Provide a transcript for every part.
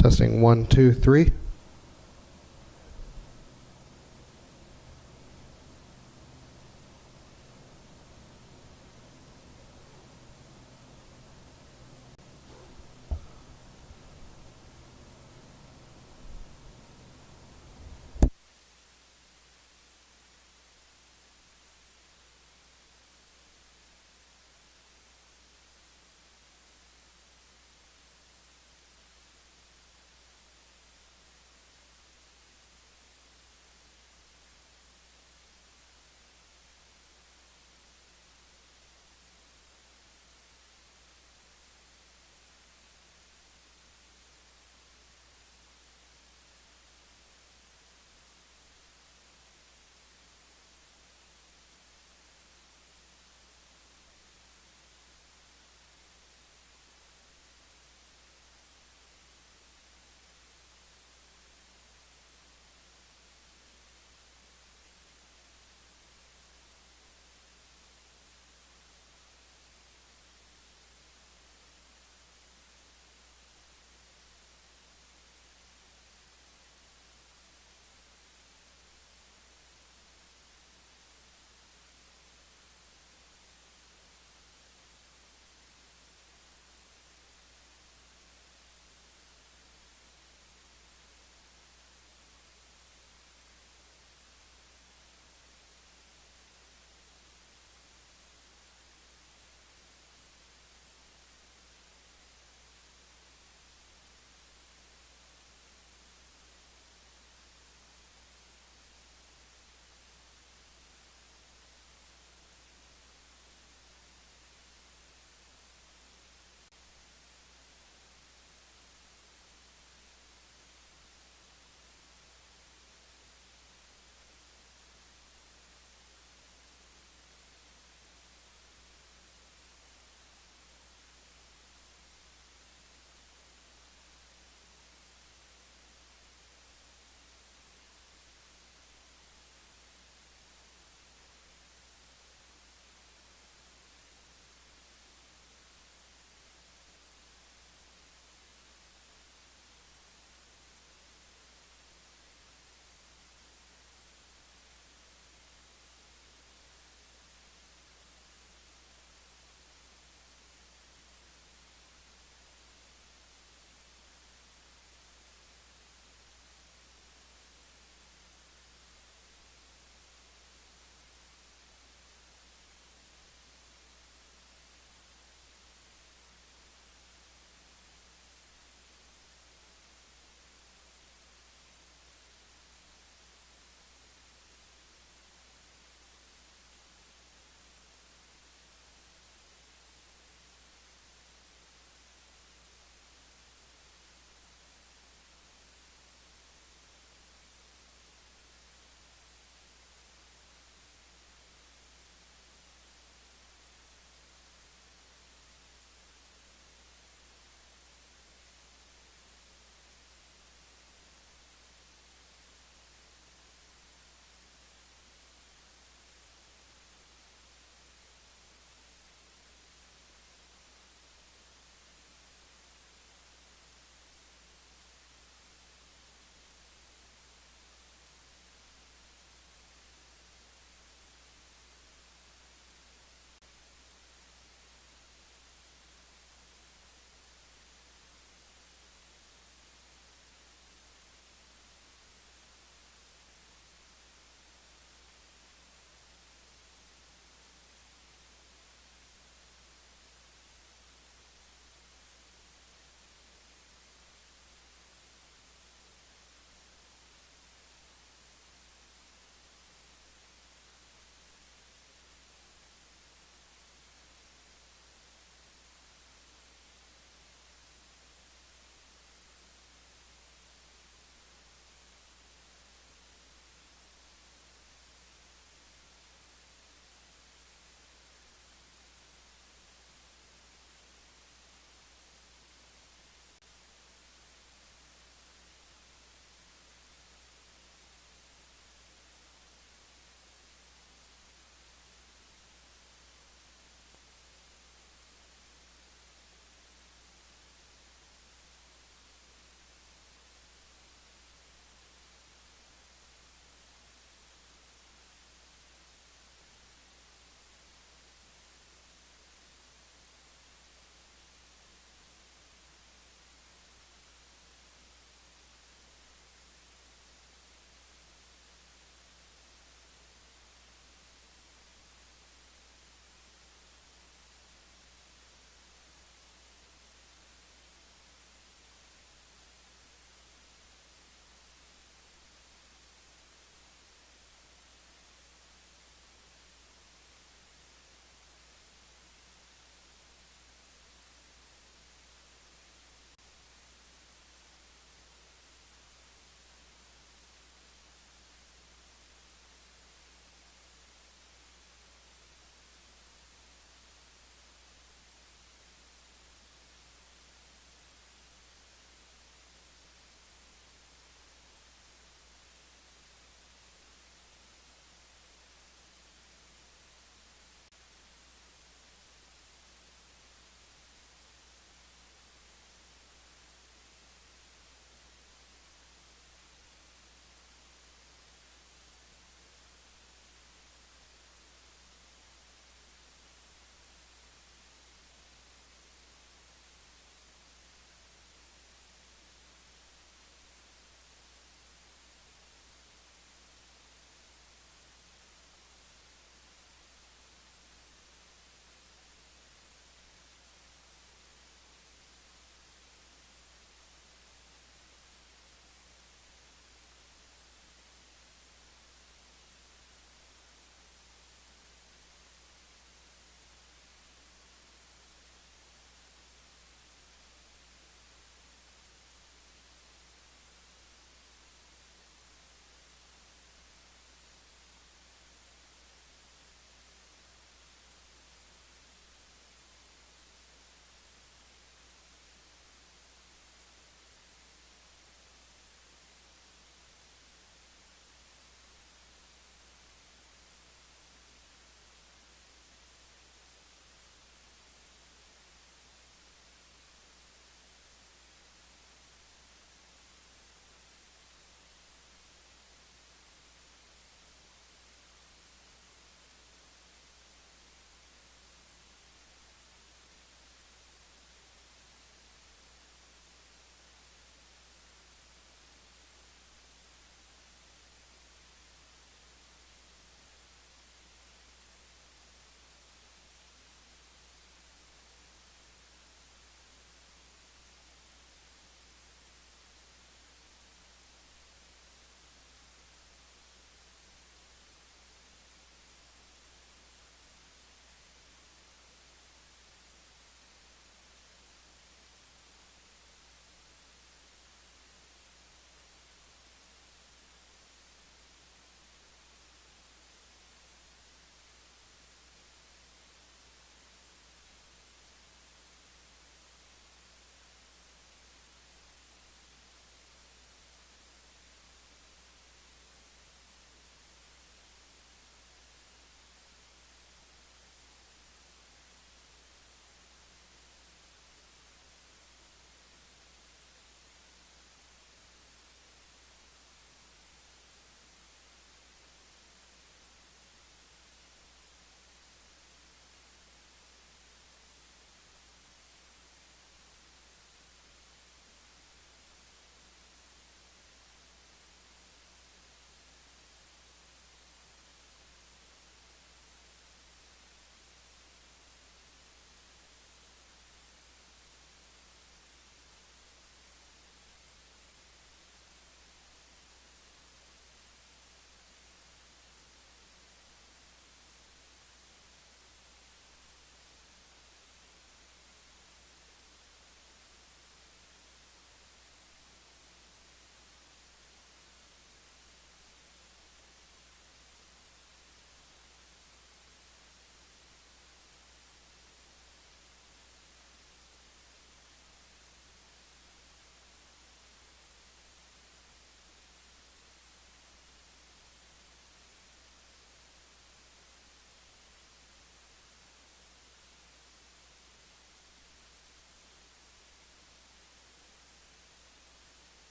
Testing 1, 2, 3.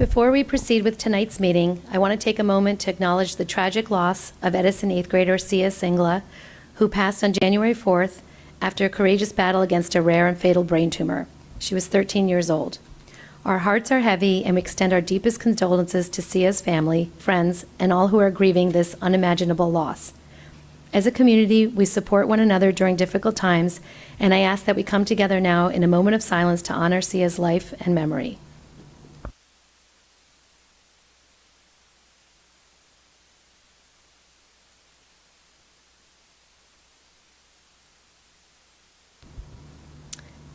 Before we proceed with tonight's meeting, I want to take a moment to acknowledge the tragic loss of Edison 8th grader Sia Singla, who passed on January 4th after a courageous battle against a rare and fatal brain tumor. She was 13 years old. Our hearts are heavy, and we extend our deepest condolences to Sia's family, friends, and all who are grieving this unimaginable loss. As a community, we support one another during difficult times, and I ask that we come together now in a moment of silence to honor Sia's life and memory.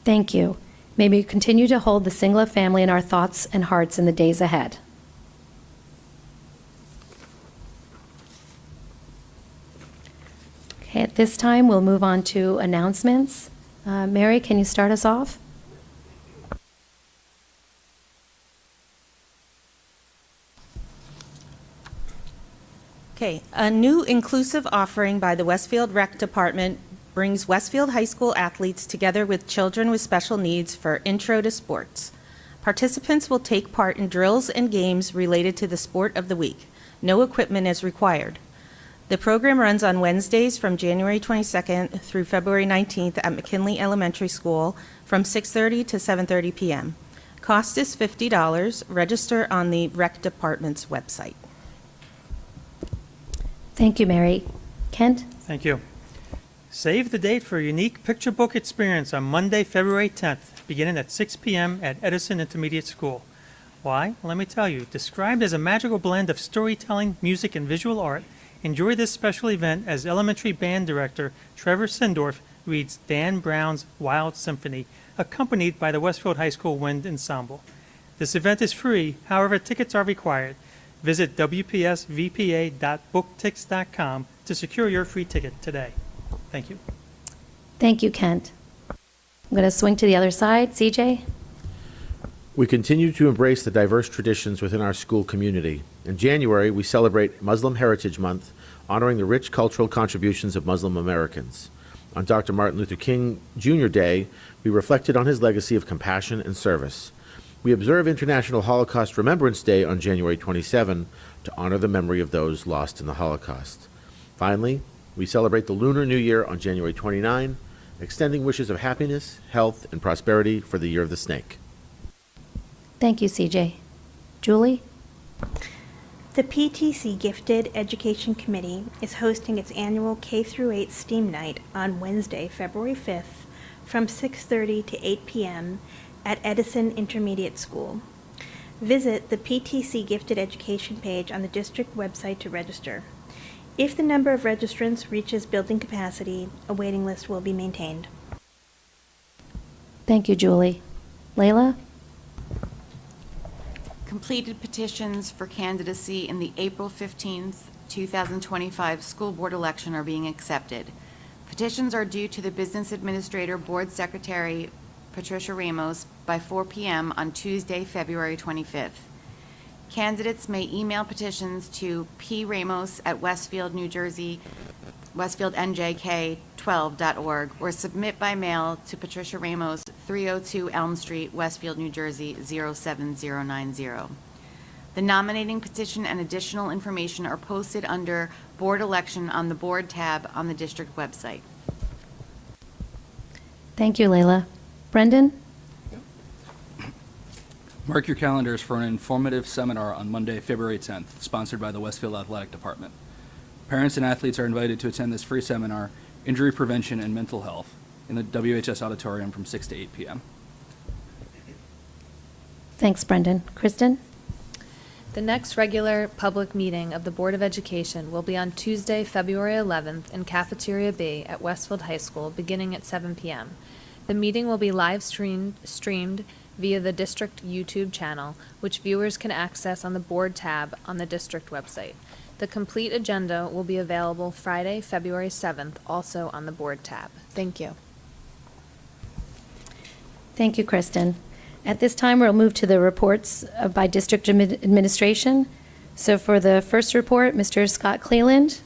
Thank you. May we continue to hold the Singla family in our thoughts and hearts in the days ahead. Okay, at this time, we'll move on to announcements. Mary, can you start us off? Okay, a new inclusive offering by the Westfield Rec Department brings Westfield High School athletes together with children with special needs for Intro to Sports. Participants will take part in drills and games related to the sport of the week. No equipment is required. The program runs on Wednesdays from January 22nd through February 19th at McKinley Elementary School from 6:30 to 7:30 p.m. Cost is $50. Register on the Rec Department's website. Thank you, Mary. Kent? Thank you. Save the date for a unique picture book experience on Monday, February 10th, beginning at 6 p.m. at Edison Intermediate School. Why? Let me tell you. Described as a magical blend of storytelling, music, and visual art, enjoy this special event as elementary band director Trevor Sindorf reads Dan Brown's Wild Symphony, accompanied by the Westfield High School Wind Ensemble. This event is free, however, tickets are required. Visit wpsvpa.booktix.com to secure your free ticket today. Thank you. Thank you, Kent. I'm going to swing to the other side. CJ? We continue to embrace the diverse traditions within our school community. In January, we celebrate Muslim Heritage Month, honoring the rich cultural contributions of Muslim Americans. On Dr. Martin Luther King Jr. Day, we reflected on his legacy of compassion and service. We observe International Holocaust Remembrance Day on January 27 to honor the memory of those lost in the Holocaust. Finally, we celebrate the Lunar New Year on January 29, extending wishes of happiness, health, and prosperity for the Year of the Snake. Thank you, CJ. Julie? The PTC Gifted Education Committee is hosting its annual K-8 STEAM Night on Wednesday, February 5th from 6:30 to 8 p.m. at Edison Intermediate School. Visit the PTC Gifted Education page on the district website to register. If the number of registrants reaches building capacity, a waiting list will be maintained. Thank you, Julie. Layla? Completed petitions for candidacy in the April 15th, 2025 school board election are being accepted. Petitions are due to the Business Administrator Board Secretary Patricia Ramos by 4 p.m. on Tuesday, February 25th. Candidates may email petitions to pramos@Westfield, New Jersey, westfieldnjk12.org, or submit by mail to Patricia Ramos, 302 Elm Street, Westfield, New Jersey, 07090. The nominating petition and additional information are posted under Board Election on the Board tab on the district website. Thank you, Layla. Brendan? Mark your calendars for an informative seminar on Monday, February 10th, sponsored by the Westfield Athletic Department. Parents and athletes are invited to attend this free seminar, Injury Prevention and Mental Health, in the WHS Auditorium from 6 to 8 p.m. Thanks, Brendan. Kristen? The next regular public meeting of the Board of Education will be on Tuesday, February 11th in Cafeteria B at Westfield High School, beginning at 7 p.m. The meeting will be live streamed via the district YouTube channel, which viewers can access on the Board tab on the district website. The complete agenda will be available Friday, February 7th, also on the Board tab. Thank you. Thank you, Kristen. At this time, we'll move to the reports by district administration. So for the first report, Mr. Scott Cleland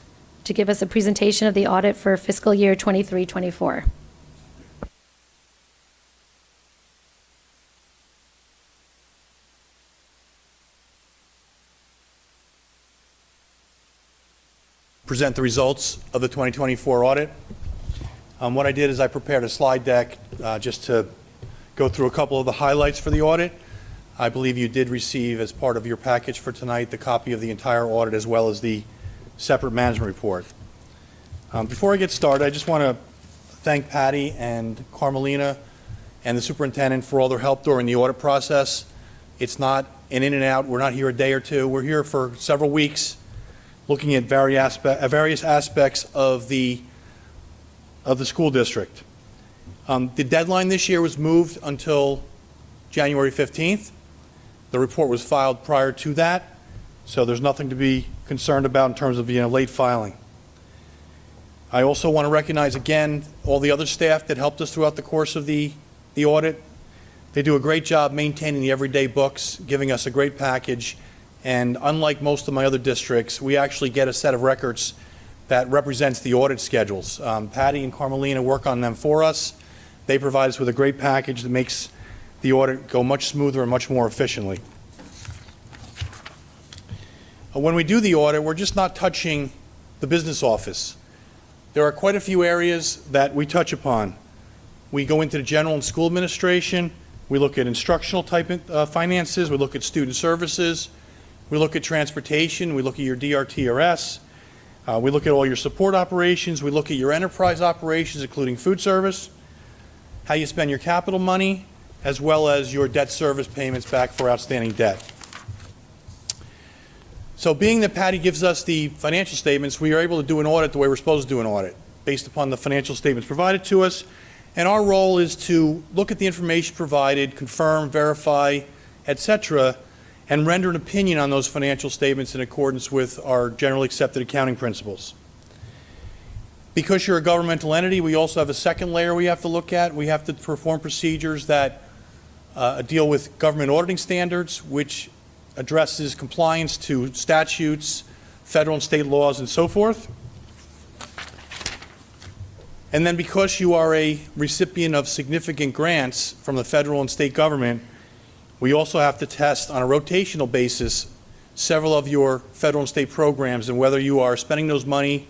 to give us a presentation of the audit for fiscal year 23-24. present the results of the 2024 audit. What I did is I prepared a slide deck just to go through a couple of the highlights for the audit. I believe you did receive, as part of your package for tonight, the copy of the entire audit as well as the separate management report. Before I get started, I just want to thank Patty and Carmelina and the superintendent for all their help during the audit process. It's not an in and out. We're not here a day or two. We're here for several weeks looking at various aspects of the school district. The deadline this year was moved until January 15th. The report was filed prior to that, so there's nothing to be concerned about in terms of late filing. I also want to recognize again all the other staff that helped us throughout the course of the audit. They do a great job maintaining the everyday books, giving us a great package, and unlike most of my other districts, we actually get a set of records that represents the audit schedules. Patty and Carmelina work on them for us. They provide us with a great package that makes the audit go much smoother and much more efficiently. When we do the audit, we're just not touching the business office. There are quite a few areas that we touch upon. We go into the general and school administration. We look at instructional type finances. We look at student services. We look at transportation. We look at your DRTRS. We look at all your support operations. We look at your enterprise operations, including food service, how you spend your capital money, as well as your debt service payments back for outstanding debt. So being that Patty gives us the financial statements, we are able to do an audit the way we're supposed to do an audit, based upon the financial statements provided to us. And our role is to look at the information provided, confirm, verify, etc., and render an opinion on those financial statements in accordance with our generally accepted accounting principles. Because you're a governmental entity, we also have a second layer we have to look at. We have to perform procedures that deal with government auditing standards, which addresses compliance to statutes, federal and state laws, and so forth. And then because you are a recipient of significant grants from the federal and state government, we also have to test on a rotational basis several of your federal and state programs and whether you are spending those money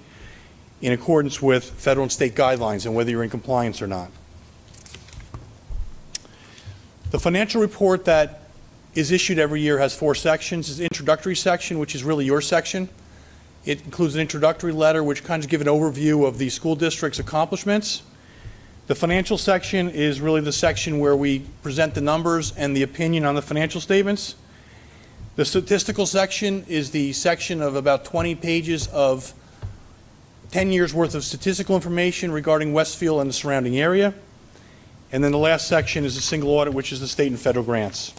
in accordance with federal and state guidelines and whether you're in compliance or not. The financial report that is issued every year has 4 sections. It's an introductory section, which is really your section. It includes an introductory letter, which kind of gives an overview of the school district's accomplishments. The financial section is really the section where we present the numbers and the opinion on the financial statements. The statistical section is the section of about 20 pages of 10 years worth of statistical information regarding Westfield and the surrounding area. And then the last section is a single audit, which is the state and federal grants.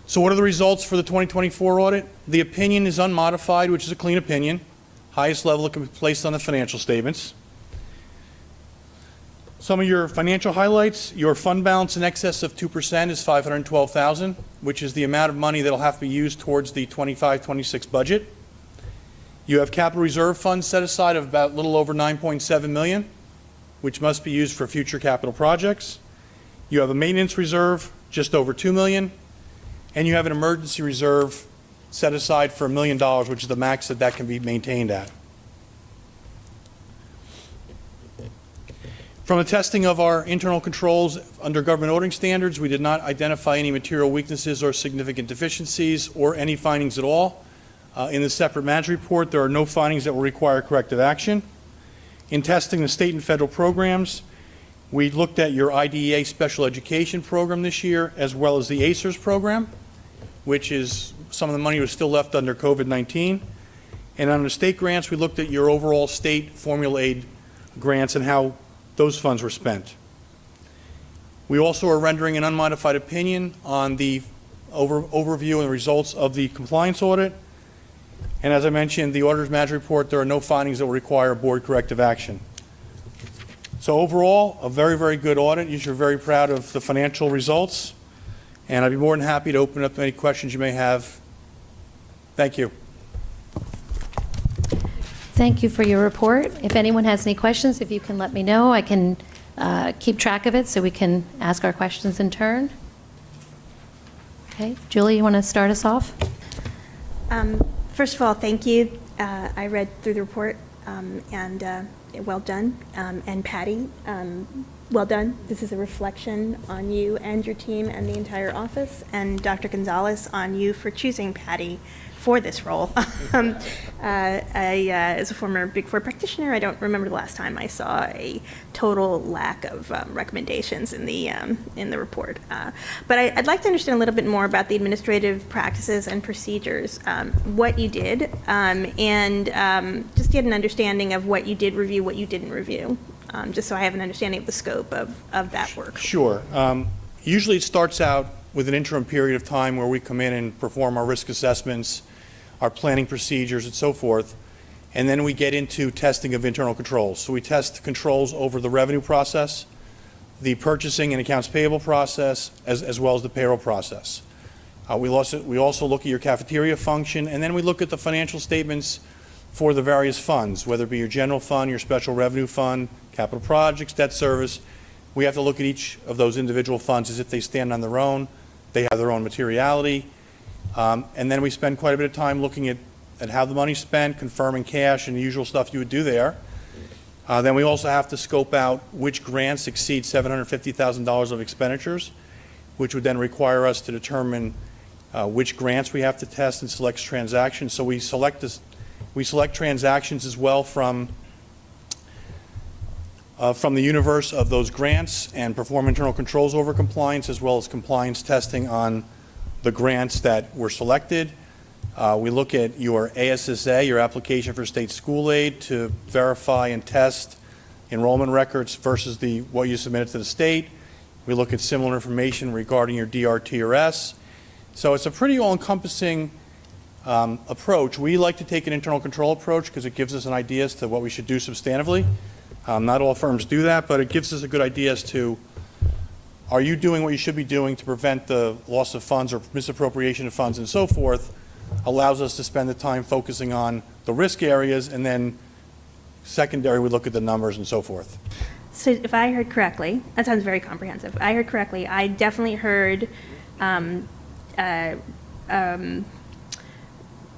So what are the results for the 2024 audit? The opinion is unmodified, which is a clean opinion, highest level that can be placed on the financial statements. Some of your financial highlights: your fund balance in excess of 2% is $512,000, which is the amount of money that will have to be used towards the 25-26 budget. You have capital reserve funds set aside of about a little over $9.7 million, which must be used for future capital projects. You have a maintenance reserve just over $2 million, and you have an emergency reserve set aside for $1 million, which is the max that can be maintained at. From the testing of our internal controls under government auditing standards, we did not identify any material weaknesses or significant deficiencies or any findings at all. In the separate management report, there are no findings that will require corrective action. In testing the state and federal programs, we looked at your IDEA special education program this year, as well as the ACERS program, which is some of the money was still left under COVID-19. And on the state grants, we looked at your overall state formula aid grants and how those funds were spent. We also are rendering an unmodified opinion on the overview and results of the compliance audit. And as I mentioned, the auditor's management report, there are no findings that will require board corrective action. So overall, a very, very good audit. You're very proud of the financial results. And I'd be more than happy to open up any questions you may have. Thank you. Thank you for your report. If anyone has any questions, if you can let me know, I can keep track of it so we can ask our questions in turn. Okay, Julie, you want to start us off? First of all, thank you I read through the report, and well done. And Patty, well done. This is a reflection on you and your team and the entire office, and Dr. Gonzalez, on you for choosing Patty for this role. As a former Big Four practitioner, I don't remember the last time I saw a total lack of recommendations in the report. But I'd like to understand a little bit more about the administrative practices and procedures, what you did, and just get an understanding of what you did review, what you didn't review, just so I have an understanding of the scope of that work. Sure. Usually it starts out with an interim period of time where we come in and perform our risk assessments, our planning procedures, and so forth, and then we get into testing of internal controls. So we test controls over the revenue process, the purchasing and accounts payable process, as well as the payroll process. We also look at your cafeteria function, and then we look at the financial statements for the various funds, whether it be your general fund, your special revenue fund, capital projects, debt service. We have to look at each of those individual funds as if they stand on their own. They have their own materiality. And then we spend quite a bit of time looking at how the money's spent, confirming cash, and the usual stuff you would do there. Then we also have to scope out which grants exceed $750,000 of expenditures, which would then require us to determine which grants we have to test and select transactions. So we select transactions as well from the universe of those grants and perform internal controls over compliance, as well as compliance testing on the grants that were selected. We look at your ASSA, your application for state school aid, to verify and test enrollment records versus what you submitted to the state. We look at similar information regarding your DRTRS. So it's a pretty all-encompassing approach. We like to take an internal control approach because it gives us an idea as to what we should do substantively. Not all firms do that, but it gives us a good idea as to, are you doing what you should be doing to prevent the loss of funds or misappropriation of funds and so forth? Allows us to spend the time focusing on the risk areas, and then secondary, we look at the numbers and so forth. So if I heard correctly, that sounds very comprehensive. I heard correctly. I definitely heard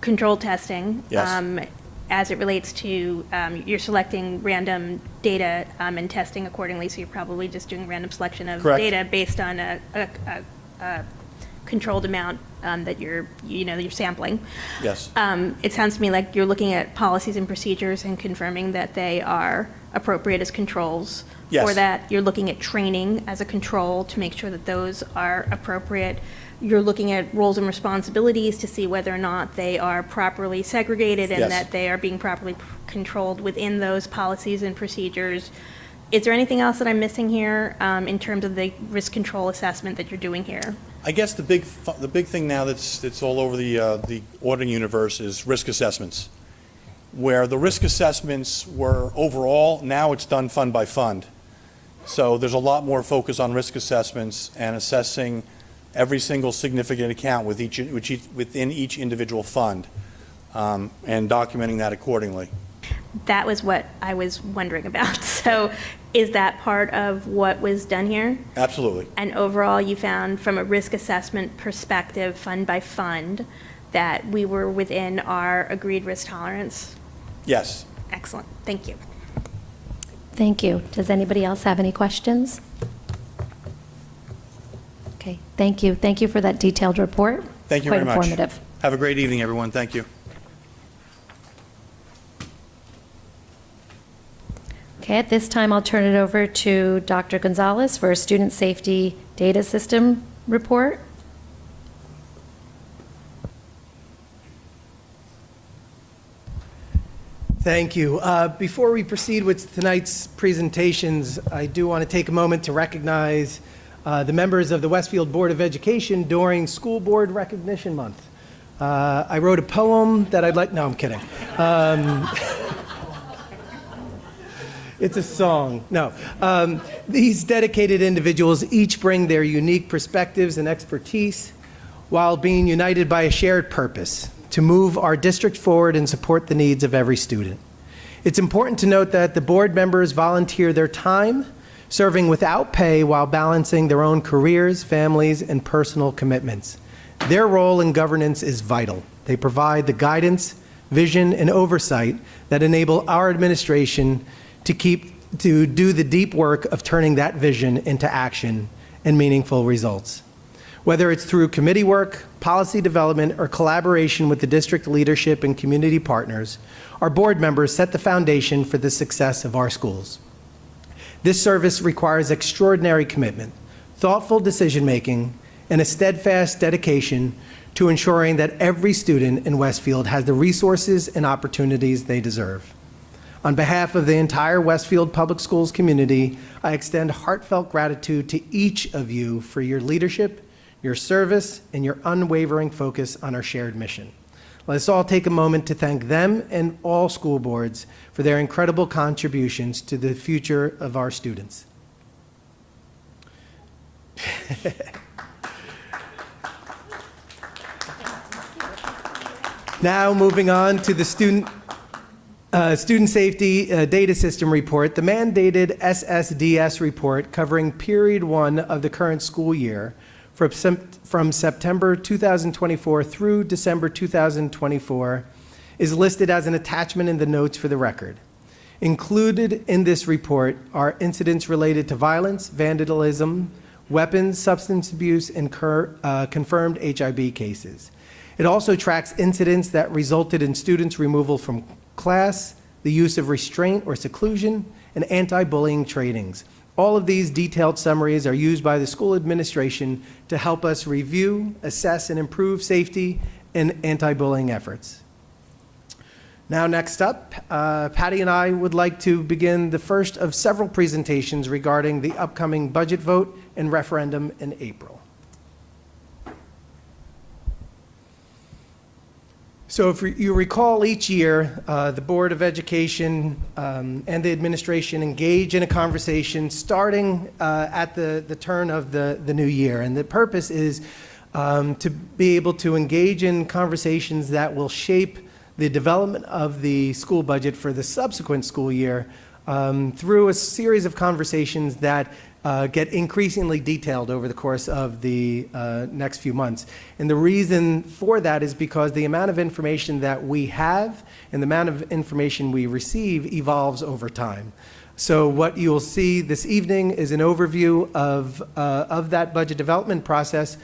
control testing. Yes. As it relates to, you're selecting random data and testing accordingly, so you're probably just doing random selection of Correct. data based on a controlled amount that you're sampling. Yes. It sounds to me like you're looking at policies and procedures and confirming that they are appropriate as controls. Yes. For that, you're looking at training as a control to make sure that those are appropriate. You're looking at roles and responsibilities to see whether or not they are properly segregated and Yes. that they are being properly controlled within those policies and procedures. Is there anything else that I'm missing here in terms of the risk control assessment that you're doing here? I guess the big thing now that's all over the auditing universe is risk assessments, where the risk assessments were overall, now it's done fund by fund. So there's a lot more focus on risk assessments and assessing every single significant account within each individual fund, and documenting that accordingly. That was what I was wondering about. So is that part of what was done here? Absolutely. And overall, you found from a risk assessment perspective, fund by fund, that we were within our agreed risk tolerance? Yes. Excellent. Thank you. Thank you. Does anybody else have any questions? Okay, thank you. Thank you for that detailed report. Thank you Quite very much. informative. Have a great evening, everyone. Thank you. Okay, at this time, I'll turn it over to Dr. Gonzalez for a student safety data system report. Thank you. Before we proceed with tonight's presentations, I do want to take a moment to recognize the members of the Westfield Board of Education during School Board Recognition Month. I wrote a poem that I'd like, no, I'm kidding. It's a song. No. These dedicated individuals each bring their unique perspectives and expertise while being united by a shared purpose to move our district forward and support the needs of every student. It's important to note that the board members volunteer their time, serving without pay while balancing their own careers, families, and personal commitments. Their role in governance is vital. They provide the guidance, vision, and oversight that enable our administration to do the deep work of turning that vision into action and meaningful results. Whether it's through committee work, policy development, or collaboration with the district leadership and community partners, our board members set the foundation for the success of our schools. This service requires extraordinary commitment, thoughtful decision-making, and a steadfast dedication to ensuring that every student in Westfield has the resources and opportunities they deserve. On behalf of the entire Westfield Public Schools community, I extend heartfelt gratitude to each of you for your leadership, your service, and your unwavering focus on our shared mission. Let us all take a moment to thank them and all school boards for their incredible contributions to the future of our students. Now, moving on to the student safety data system report, the mandated SSDS report covering period 1 of the current school year from September 2024 through December 2024 is listed as an attachment in the notes for the record. Included in this report are incidents related to violence, vandalism, weapons, substance abuse, and confirmed HIB cases. It also tracks incidents that resulted in students' removal from class, the use of restraint or seclusion, and anti-bullying trainings. All of these detailed summaries are used by the school administration to help us review, assess, and improve safety and anti-bullying efforts. Now, next up, Patty and I would like to begin the first of several presentations regarding the upcoming budget vote and referendum in April. So if you recall, each year, the Board of Education and the administration engage in a conversation starting at the turn of the new year. And the purpose is to be able to engage in conversations that will shape the development of the school budget for the subsequent school year through a series of conversations that get increasingly detailed over the course of the next few months. And the reason for that is because the amount of information that we have and the amount of information we receive evolves over time. So what you'll see this evening is an overview of that budget development process,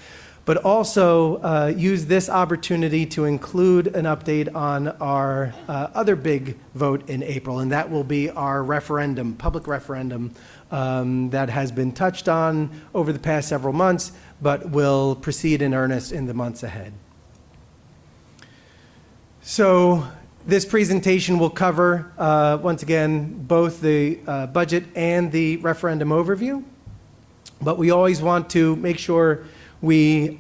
but also use this opportunity to include an update on our other big vote in April, and that will be our referendum, public referendum, that has been touched on over the past several months, but will proceed in earnest in the months ahead. So this presentation will cover, once again, both the budget and the referendum overview, but we always want to make sure we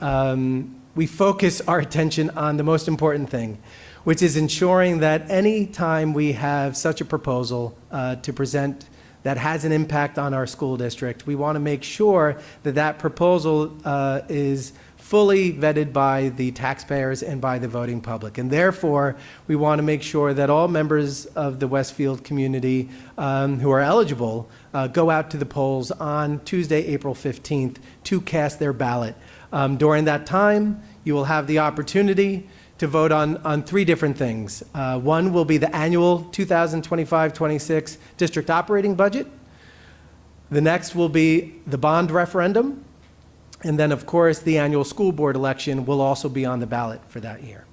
focus our attention on the most important thing, which is ensuring that any time we have such a proposal to present that has an impact on our school district, we want to make sure that that proposal is fully vetted by the taxpayers and by the voting public. And therefore, we want to make sure that all members of the Westfield community who are eligible go out to the polls on Tuesday, April 15th to cast their ballot. During that time, you will have the opportunity to vote on three different things. One will be the annual 2025-26 district operating budget. The next will be the bond referendum. And then, of course, the annual school board election will also be on the ballot for that year.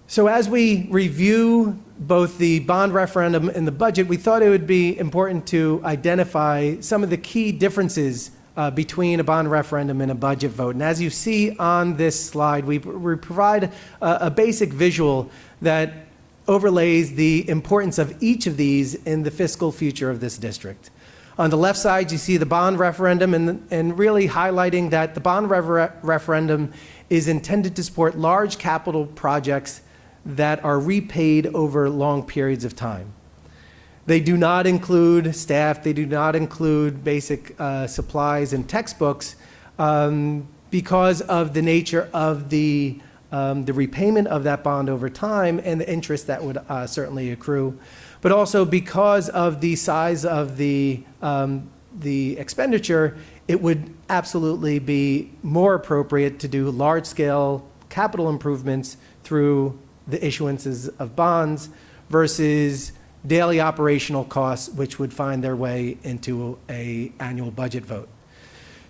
So as we review both the bond referendum and the budget, we thought it would be important to identify some of the key differences between a bond referendum and a budget vote. And as you see on this slide, we provide a basic visual that overlays the importance of each of these in the fiscal future of this district. On the left side, you see the bond referendum and really highlighting that the bond referendum is intended to support large capital projects that are repaid over long periods of time. They do not include staff, they do not include basic supplies and textbooks because of the nature of the repayment of that bond over time and the interest that would certainly accrue, but also because of the size of the expenditure, it would absolutely be more appropriate to do large-scale capital improvements through the issuances of bonds versus daily operational costs, which would find their way into an annual budget vote.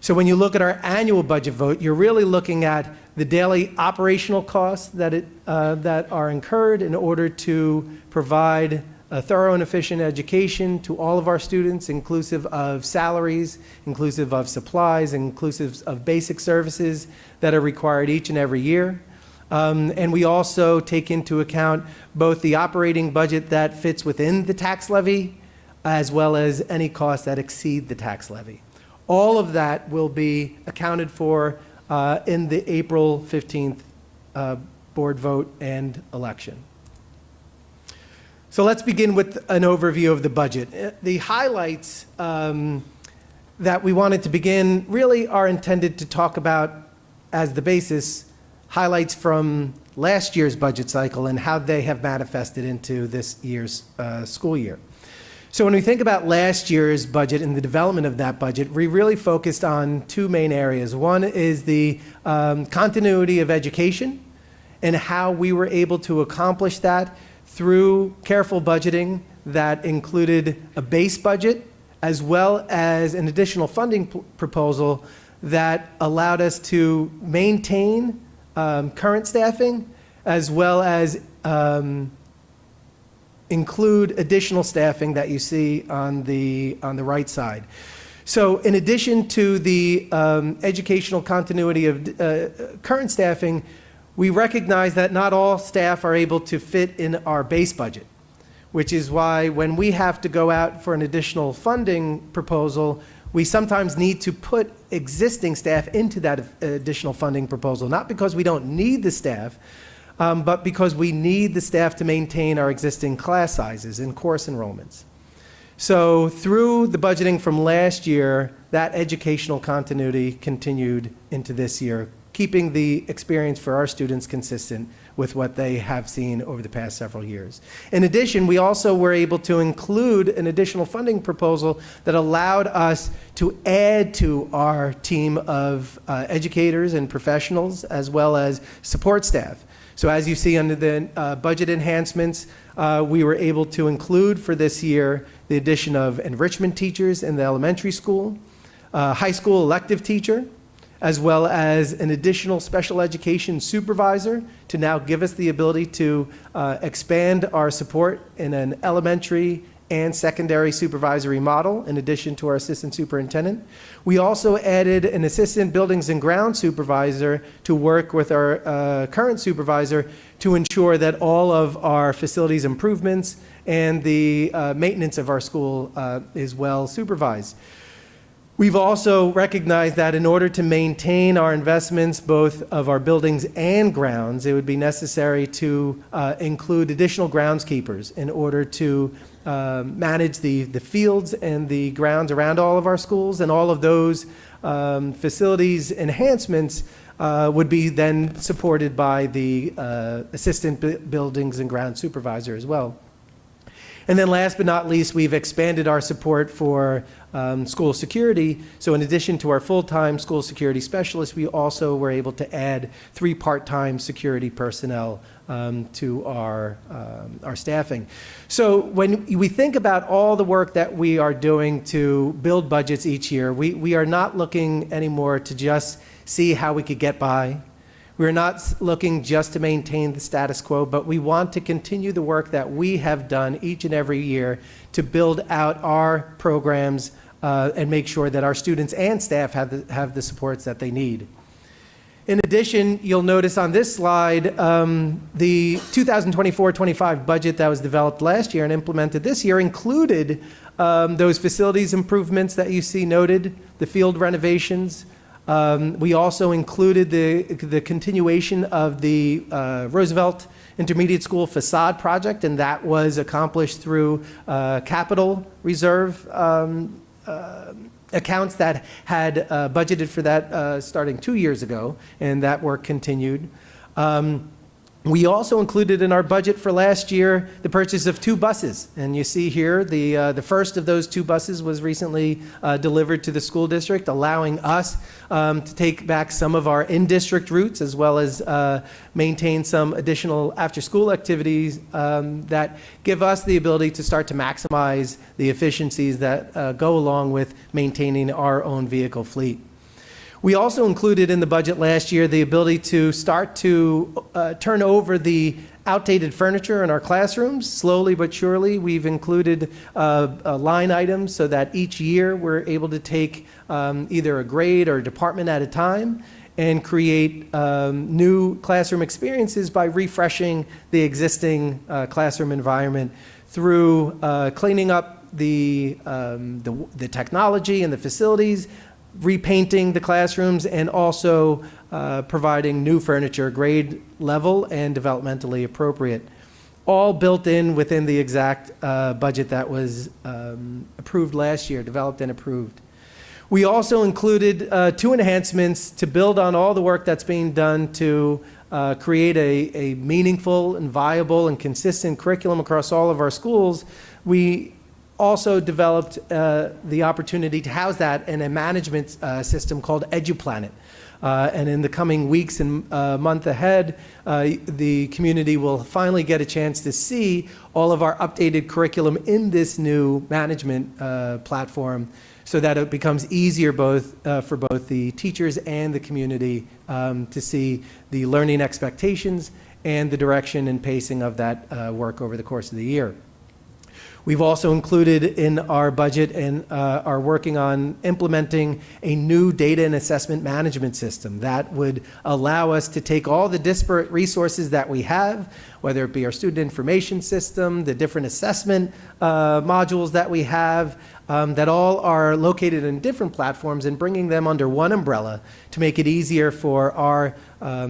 So when you look at our annual budget vote, you're really looking at the daily operational costs that are incurred in order to provide a thorough and efficient education to all of our students, inclusive of salaries, inclusive of supplies, inclusive of basic services that are required each and every year. And we also take into account both the operating budget that fits within the tax levy, as well as any costs that exceed the tax levy. All of that will be accounted for in the April 15th board vote and election. So let's begin with an overview of the budget. The highlights that we wanted to begin really are intended to talk about as the basis highlights from last year's budget cycle and how they have manifested into this year's school year. So when we think about last year's budget and the development of that budget, we really focused on two main areas. One is the continuity of education and how we were able to accomplish that through careful budgeting that included a base budget as well as an additional funding proposal that allowed us to maintain current staffing as well as include additional staffing that you see on the right side. So in addition to the educational continuity of current staffing, we recognize that not all staff are able to fit in our base budget, which is why when we have to go out for an additional funding proposal, we sometimes need to put existing staff into that additional funding proposal, not because we don't need the staff, but because we need the staff to maintain our existing class sizes and course enrollments. So through the budgeting from last year, that educational continuity continued into this year, keeping the experience for our students consistent with what they have seen over the past several years. In addition, we also were able to include an additional funding proposal that allowed us to add to our team of educators and professionals, as well as support staff. So as you see under the budget enhancements, we were able to include for this year the addition of enrichment teachers in the elementary school, high school elective teacher, as well as an additional special education supervisor to now give us the ability to expand our support in an elementary and secondary supervisory model, in addition to our assistant superintendent. We also added an assistant buildings and grounds supervisor to work with our current supervisor to ensure that all of our facilities improvements and the maintenance of our school is well supervised. We've also recognized that in order to maintain our investments, both of our buildings and grounds, it would be necessary to include additional groundskeepers in order to manage the fields and the grounds around all of our schools, and all of those facilities enhancements would be then supported by the assistant buildings and grounds supervisor as well. And then last but not least, we've expanded our support for school security. So in addition to our full-time school security specialists, we also were able to add 3 part-time security personnel to our staffing. So when we think about all the work that we are doing to build budgets each year, we are not looking anymore to just see how we could get by. We're not looking just to maintain the status quo, but we want to continue the work that we have done each and every year to build out our programs and make sure that our students and staff have the supports that they need. In addition, you'll notice on this slide, the 2024-25 budget that was developed last year and implemented this year included those facilities improvements that you see noted, the field renovations. We also included the continuation of the Roosevelt Intermediate School facade project, and that was accomplished through capital reserve accounts that had budgeted for that starting 2 years ago, and that work continued. We also included in our budget for last year the purchase of 2 buses. And you see here, the first of those 2 buses was recently delivered to the school district, allowing us to take back some of our in-district routes, as well as maintain some additional after-school activities that give us the ability to start to maximize the efficiencies that go along with maintaining our own vehicle fleet. We also included in the budget last year the ability to start to turn over the outdated furniture in our classrooms. Slowly but surely, we've included a line items so that each year we're able to take either a grade or a department at a time and create new classroom experiences by refreshing the existing classroom environment through cleaning up the technology and the facilities, repainting the classrooms, and also providing new furniture, grade level and developmentally appropriate, all built in within the exact budget that was approved last year, developed and approved. We also included 2 enhancements to build on all the work that's being done to create a meaningful and viable and consistent curriculum across all of our schools. We also developed the opportunity to house that in a management system called EduPlanet. And in the coming weeks and month ahead, the community will finally get a chance to see all of our updated curriculum in this new management platform, so that it becomes easier for both the teachers and the community to see the learning expectations and the direction and pacing of that work over the course of the year. We've also included in our budget and are working on implementing a new data and assessment management system that would allow us to take all the disparate resources that we have, whether it be our student information system, the different assessment modules that we have, that all are located in different platforms, and bringing them under one umbrella to make it easier for our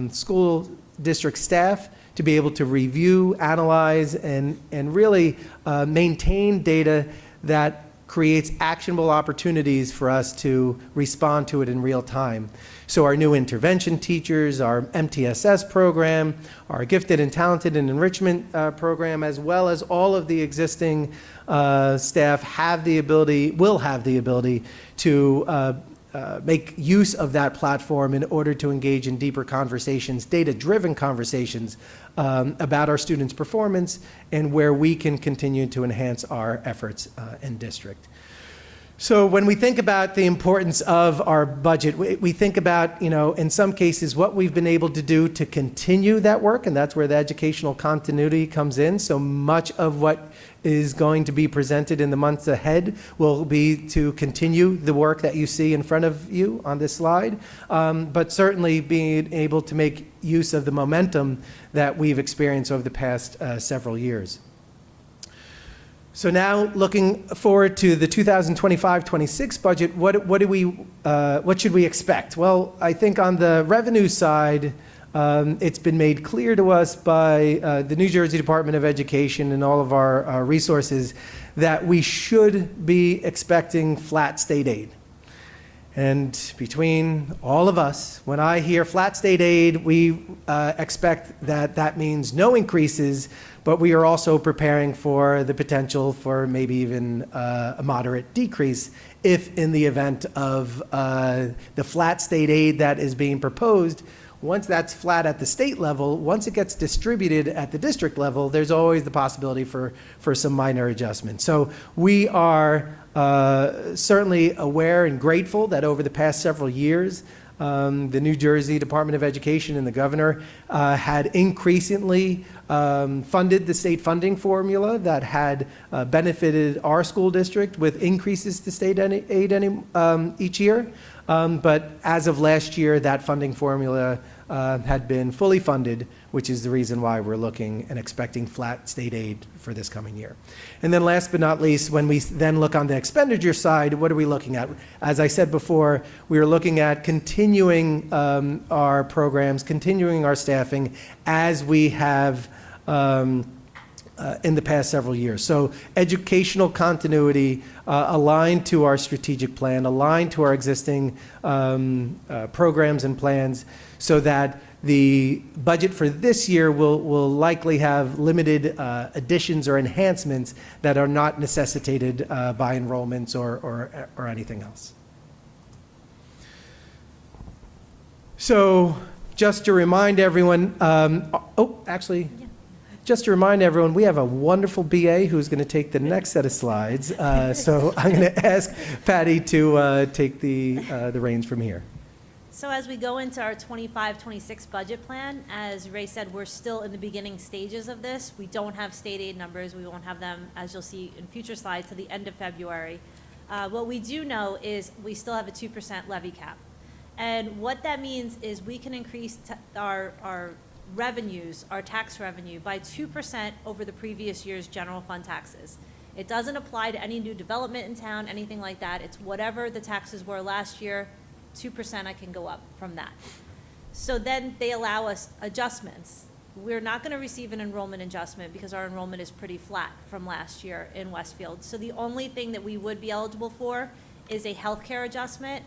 school district staff to be able to review, analyze, and really maintain data that creates actionable opportunities for us to respond to it in real time. So our new intervention teachers, our MTSS program, our gifted and talented and enrichment program, as well as all of the existing staff will have the ability to make use of that platform in order to engage in deeper conversations, data-driven conversations about our students' performance and where we can continue to enhance our efforts in district. So when we think about the importance of our budget, we think about, in some cases, what we've been able to do to continue that work, and that's where the educational continuity comes in. So much of what is going to be presented in the months ahead will be to continue the work that you see in front of you on this slide, but certainly being able to make use of the momentum that we've experienced over the past several years. So now, looking forward to the 2025-26 budget, what should we expect? Well, I think on the revenue side, it's been made clear to us by the New Jersey Department of Education and all of our resources that we should be expecting flat state aid. And between all of us, when I hear flat state aid, we expect that means no increases, but we are also preparing for the potential for maybe even a moderate decrease if in the event of the flat state aid that is being proposed. Once that's flat at the state level, once it gets distributed at the district level, there's always the possibility for some minor adjustments. So we are certainly aware and grateful that over the past several years, the New Jersey Department of Education and the governor had increasingly funded the state funding formula that had benefited our school district with increases to state aid each year. But as of last year, that funding formula had been fully funded, which is the reason why we're looking and expecting flat state aid for this coming year. And then last but not least, when we then look on the expenditure side, what are we looking at? As I said before, we are looking at continuing our programs, continuing our staffing as we have in the past several years. So educational continuity aligned to our strategic plan, aligned to our existing programs and plans, so that The budget for this year will likely have limited additions or enhancements that are not necessitated by enrollments or anything else. So just to remind everyone, just to remind everyone, we have a wonderful BA who's going to take the next set of slides. So I'm going to ask Patty to take the reins from here. So as we go into our 25-26 budget plan, as Ray said, we're still in the beginning stages of this. We don't have state aid numbers. We won't have them, as you'll see in future slides, to the end of February. What we do know is we still have a 2% levy cap. And what that means is we can increase our revenues, our tax revenue, by 2% over the previous year's general fund taxes. It doesn't apply to any new development in town, anything like that. It's whatever the taxes were last year, 2% I can go up from that. So then they allow us adjustments. We're not going to receive an enrollment adjustment because our enrollment is pretty flat from last year in Westfield. So the only thing that we would be eligible for is a healthcare adjustment,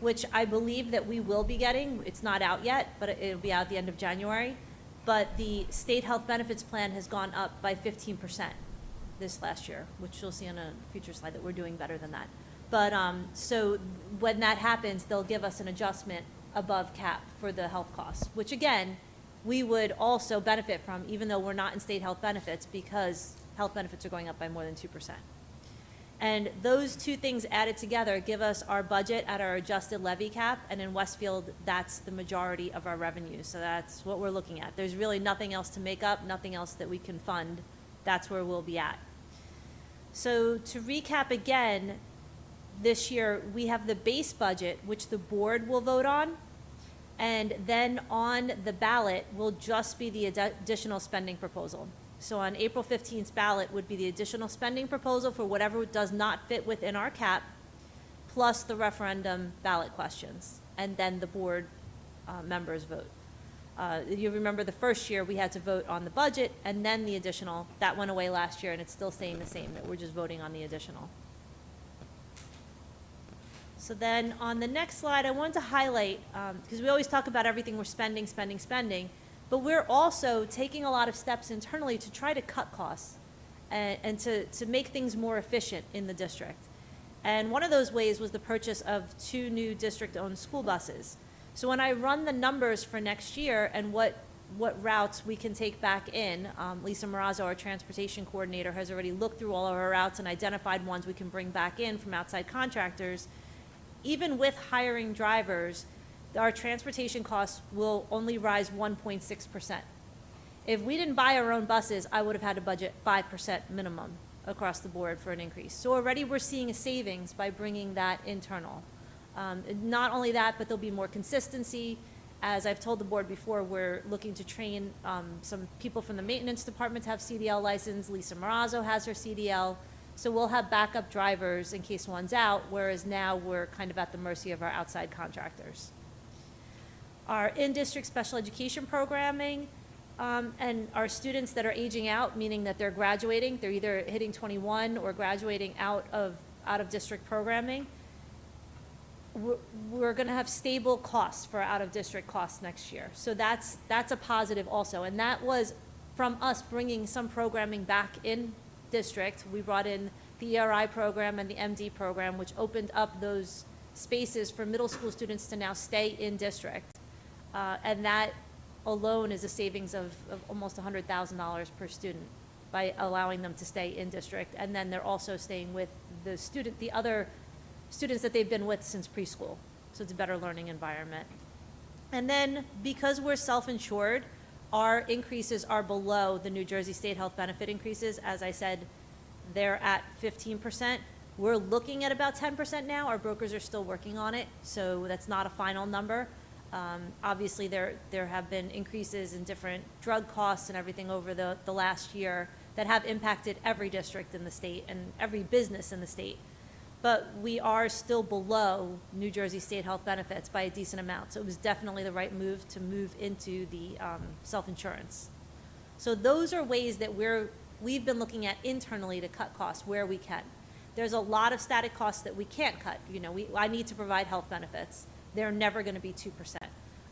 which I believe that we will be getting. It's not out yet, but it'll be out at the end of January. But the state health benefits plan has gone up by 15% this last year, which you'll see on a future slide that we're doing better than that. But so when that happens, they'll give us an adjustment above cap for the health costs, which again, we would also benefit from, even though we're not in state health benefits, because health benefits are going up by more than 2%. And those two things added together give us our budget at our adjusted levy cap, and in Westfield, that's the majority of our revenue. So that's what we're looking at. There's really nothing else to make up, nothing else that we can fund. That's where we'll be at. So to recap again, this year, we have the base budget, which the board will vote on, and then on the ballot will just be the additional spending proposal. So on April 15th's ballot would be the additional spending proposal for whatever does not fit within our cap, plus the referendum ballot questions, and then the board members vote. You remember the first year we had to vote on the budget and then the additional. That went away last year, and it's still staying the same, that we're just voting on the additional. So then on the next slide, I wanted to highlight, because we always talk about everything we're spending, but we're also taking a lot of steps internally to try to cut costs and to make things more efficient in the district. And one of those ways was the purchase of 2 new district-owned school buses. So when I run the numbers for next year and what routes we can take back in, Lisa Marazzo, our transportation coordinator, has already looked through all of our routes and identified ones we can bring back in from outside contractors. Even with hiring drivers, our transportation costs will only rise 1.6%. If we didn't buy our own buses, I would have had to budget 5% minimum across the board for an increase. So already we're seeing a savings by bringing that internal. Not only that, but there'll be more consistency. As I've told the board before, we're looking to train some people from the maintenance department to have CDL license. Lisa Marazzo has her CDL. So we'll have backup drivers in case one's out, whereas now we're kind of at the mercy of our outside contractors. Our in-district special education programming and our students that are aging out, meaning that they're graduating, they're either hitting 21 or graduating out of district programming, we're going to have stable costs for out-of-district costs next year. So that's a positive also. And that was from us bringing some programming back in district. We brought in the ERI program and the MD program, which opened up those spaces for middle school students to now stay in district. And that alone is a savings of almost $100,000 per student by allowing them to stay in district. And then they're also staying with the other students that they've been with since preschool. So it's a better learning environment. And then because we're self-insured, our increases are below the New Jersey State Health Benefit increases. As I said, they're at 15%. We're looking at about 10% now. Our brokers are still working on it, so that's not a final number. Obviously, there have been increases in different drug costs and everything over the last year that have impacted every district in the state and every business in the state. But we are still below New Jersey State Health Benefits by a decent amount. So it was definitely the right move to move into the self-insurance. So those are ways that we've been looking at internally to cut costs where we can. There's a lot of static costs that we can't cut. You know, I need to provide health benefits. They're never going to be 2%.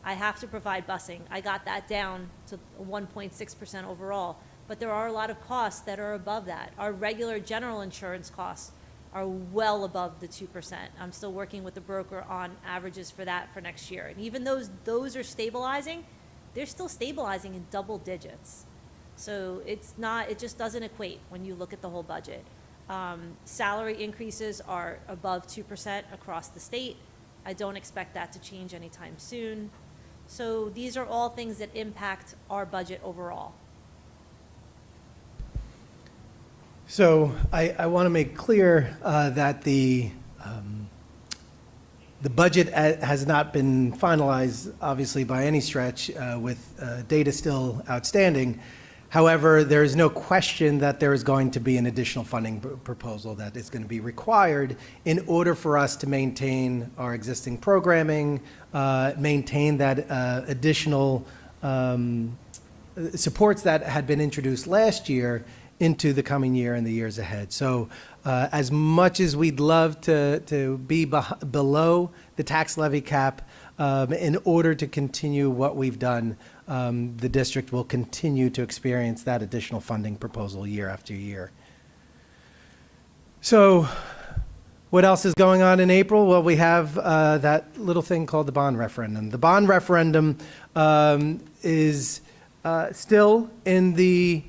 I have to provide busing. I got that down to 1.6% overall. But there are a lot of costs that are above that. Our regular general insurance costs are well above the 2%. I'm still working with the broker on averages for that for next year. And even those are stabilizing, they're still stabilizing in double digits. So it just doesn't equate when you look at the whole budget. Salary increases are above 2% across the state. I don't expect that to change anytime soon. So these are all things that impact our budget overall. So I want to make clear that the budget has not been finalized, obviously, by any stretch, with data still outstanding. However, there is no question that there is going to be an additional funding proposal that is going to be required in order for us to maintain our existing programming, maintain that additional supports that had been introduced last year into the coming year and the years ahead. So as much as we'd love to be below the tax levy cap, in order to continue what we've done, the district will continue to experience that additional funding proposal year after year. So what else is going on in April? Well, we have that little thing called the bond referendum. The bond referendum is still in the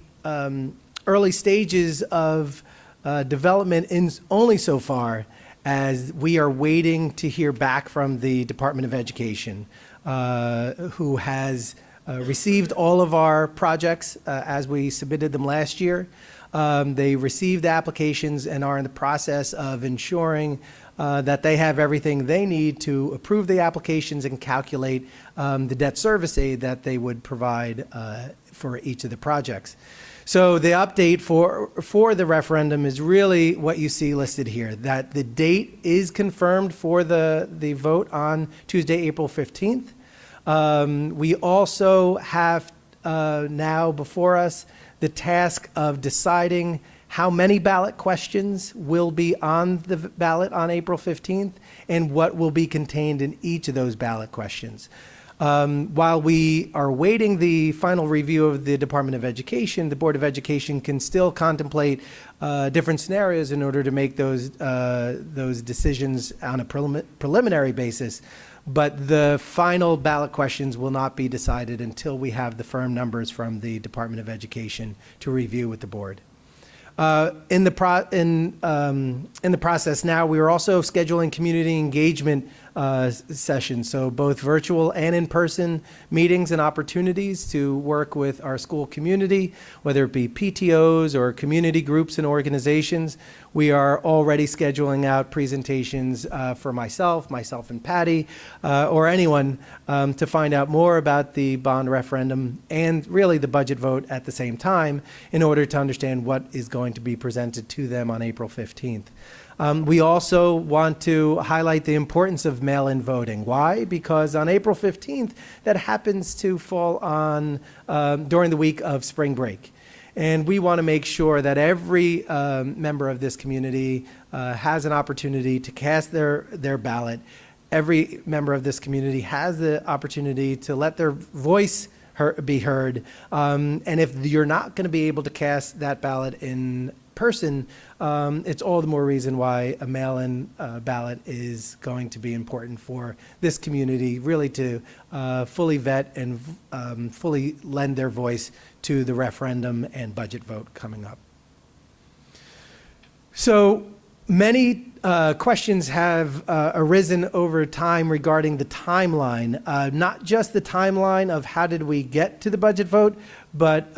early stages of development in only so far as we are waiting to hear back from the Department of Education, who has received all of our projects as we submitted them last year. They received applications and are in the process of ensuring that they have everything they need to approve the applications and calculate the debt service aid that they would provide for each of the projects. So the update for the referendum is really what you see listed here, that the date is confirmed for the vote on Tuesday, April 15th. We also have now before us the task of deciding how many ballot questions will be on the ballot on April 15th and what will be contained in each of those ballot questions. While we are waiting the final review of the Department of Education, the Board of Education can still contemplate different scenarios in order to make those decisions on a preliminary basis. But the final ballot questions will not be decided until we have the firm numbers from the Department of Education to review with the board. In the process now, we are also scheduling community engagement sessions, so both virtual and in-person meetings and opportunities to work with our school community, whether it be PTOs or community groups and organizations. We are already scheduling out presentations for myself and Patty, or anyone to find out more about the bond referendum and really the budget vote at the same time in order to understand what is going to be presented to them on April 15th. We also want to highlight the importance of mail-in voting. Why? Because on April 15th, that happens to fall on during the week of spring break. And we want to make sure that every member of this community has an opportunity to cast their ballot. Every member of this community has the opportunity to let their voice be heard. And if you're not going to be able to cast that ballot in person, it's all the more reason why a mail-in ballot is going to be important for this community, really to fully vet and fully lend their voice to the referendum and budget vote coming up. So many questions have arisen over time regarding the timeline, not just the timeline of how did we get to the budget vote, but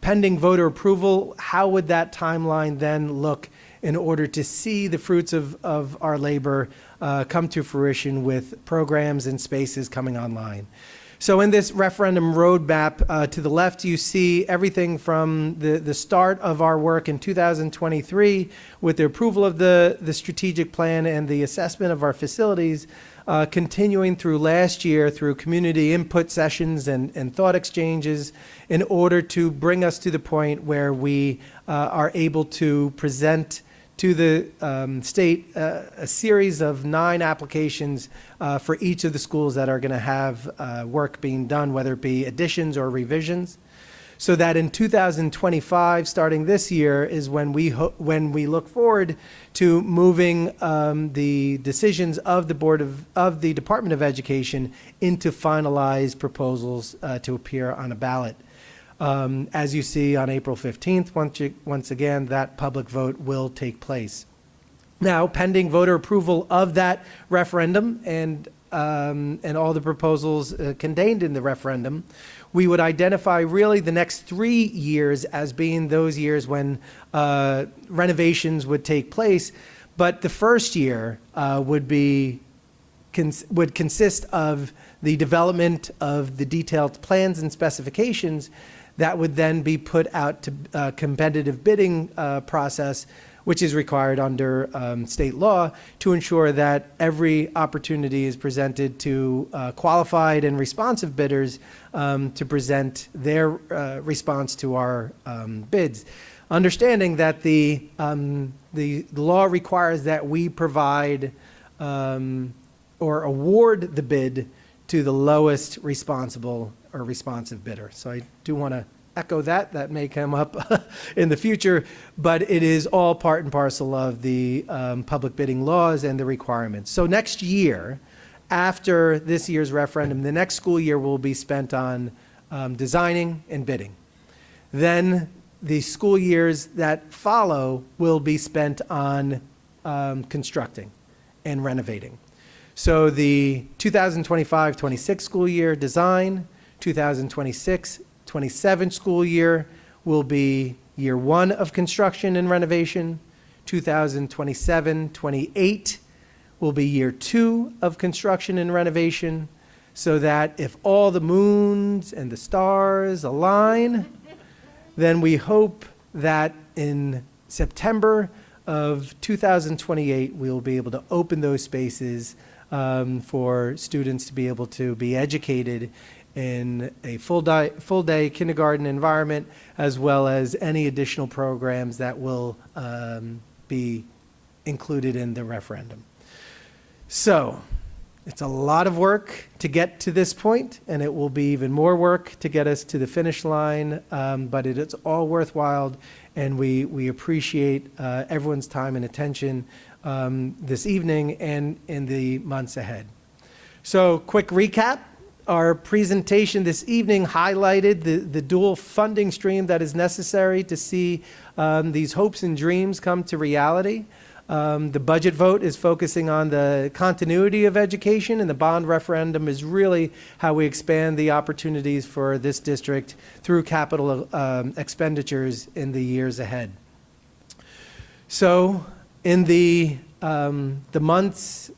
pending voter approval, how would that timeline then look in order to see the fruits of our labor come to fruition with programs and spaces coming online? So in this referendum roadmap, to the left, you see everything from the start of our work in 2023 with the approval of the strategic plan and the assessment of our facilities, continuing through last year through community input sessions and thought exchanges in order to bring us to the point where we are able to present to the state a series of 9 applications for each of the schools that are going to have work being done, whether it be additions or revisions, so that in 2025, starting this year, is when we look forward to moving the decisions of the Department of Education into finalized proposals to appear on a ballot. As you see on April 15th, once again, that public vote will take place. Now, pending voter approval of that referendum and all the proposals contained in the referendum, we would identify really the next 3 years as being those years when renovations would take place. But the first year would consist of the development of the detailed plans and specifications that would then be put out to a competitive bidding process, which is required under state law, to ensure that every opportunity is presented to qualified and responsive bidders to present their response to our bids. Understanding that the law requires that we provide or award the bid to the lowest responsible or responsive bidder. So I do want to echo that. That may come up in the future, but it is all part and parcel of the public bidding laws and the requirements. So next year, after this year's referendum, the next school year will be spent on designing and bidding. Then the school years that follow will be spent on constructing and renovating. So the 2025-26 school year design, 2026-27 school year will be year 1 of construction and renovation. 2027-28 will be year 2 of construction and renovation, so that if all the moons and the stars align, then we hope that in September of 2028, we'll be able to open those spaces for students to be able to be educated in a full day kindergarten environment, as well as any additional programs that will be included in the referendum. So it's a lot of work to get to this point, and it will be even more work to get us to the finish line, but it is all worthwhile, and we appreciate everyone's time and attention this evening and in the months ahead. So quick recap. Our presentation this evening highlighted the dual funding stream that is necessary to see these hopes and dreams come to reality. The budget vote is focusing on the continuity of education, and the bond referendum is really how we expand the opportunities for this district through capital expenditures in the years ahead. So in the months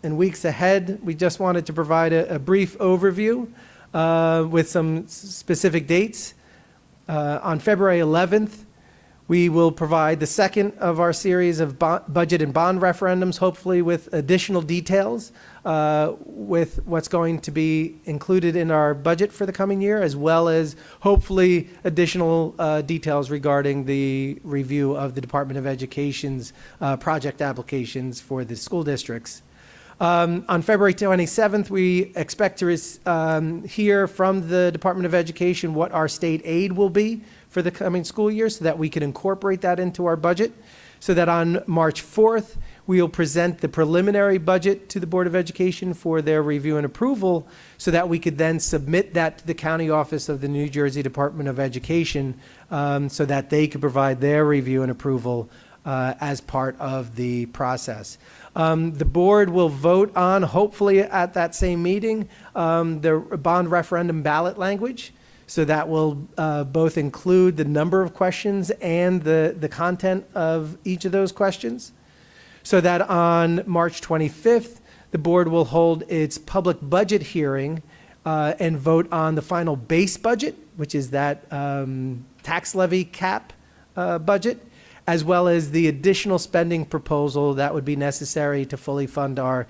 and weeks ahead, we just wanted to provide a brief overview with some specific dates. On February 11th, we will provide the second of our series of budget and bond referendums, hopefully with additional details with what's going to be included in our budget for the coming year, as well as hopefully additional details regarding the review of the Department of Education's project applications for the school districts. On February 27th, we expect to hear from the Department of Education what our state aid will be for the coming school year, so that we can incorporate that into our budget, so that on March 4th, we will present the preliminary budget to the Board of Education for their review and approval, so that we could then submit that to the county office of the New Jersey Department of Education, so that they could provide their review and approval as part of the process. The board will vote on, hopefully at that same meeting, the bond referendum ballot language. So that will both include the number of questions and the content of each of those questions. So that on March 25th, the board will hold its public budget hearing and vote on the final base budget, which is that tax levy cap budget, as well as the additional spending proposal that would be necessary to fully fund our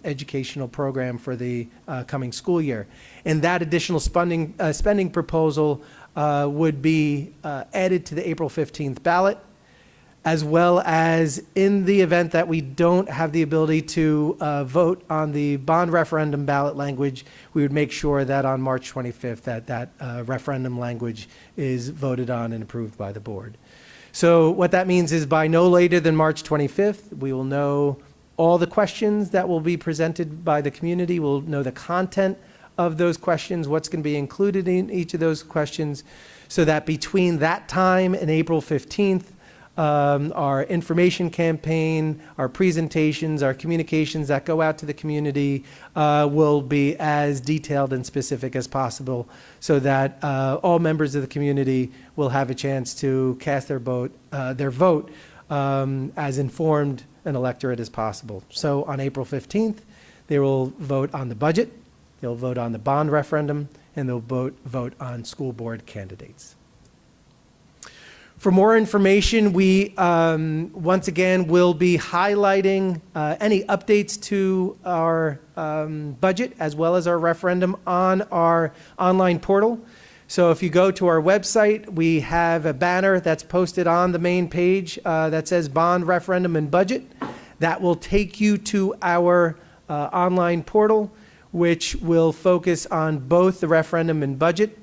educational program for the coming school year. And that additional spending proposal would be added to the April 15th ballot. as well as in the event that we don't have the ability to vote on the bond referendum ballot language, we would make sure that on March 25th that referendum language is voted on and approved by the board. So what that means is by no later than March 25th, we will know all the questions that will be presented by the community. We'll know the content of those questions, what's going to be included in each of those questions, so that between that time and April 15th, our information campaign, our presentations, our communications that go out to the community will be as detailed and specific as possible, so that all members of the community will have a chance to cast their vote as informed an electorate as possible. So on April 15th, they will vote on the budget, they'll vote on the bond referendum, and they'll vote on school board candidates. For more information, we once again will be highlighting any updates to our budget as well as our referendum on our online portal. So if you go to our website, we have a banner that's posted on the main page that says Bond, Referendum, and Budget. That will take you to our online portal, which will focus on both the referendum and budget.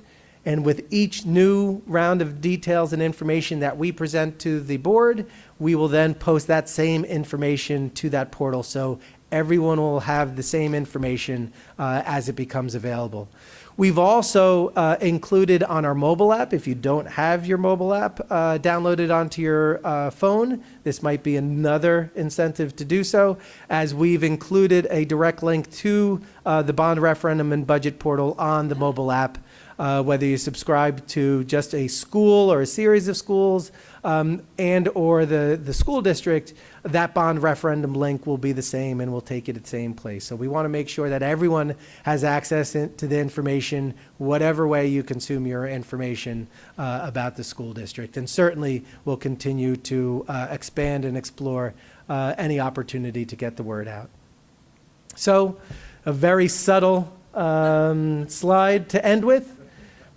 And with each new round of details and information that we present to the board, we will then post that same information to that portal. So everyone will have the same information as it becomes available. We've also included on our mobile app, if you don't have your mobile app downloaded onto your phone, this might be another incentive to do so, as we've included a direct link to the bond referendum and budget portal on the mobile app. Whether you subscribe to just a school or a series of schools and or the school district, that bond referendum link will be the same and will take you to the same place. So we want to make sure that everyone has access to the information, whatever way you consume your information about the school district. And certainly we'll continue to expand and explore any opportunity to get the word out. So a very subtle slide to end with.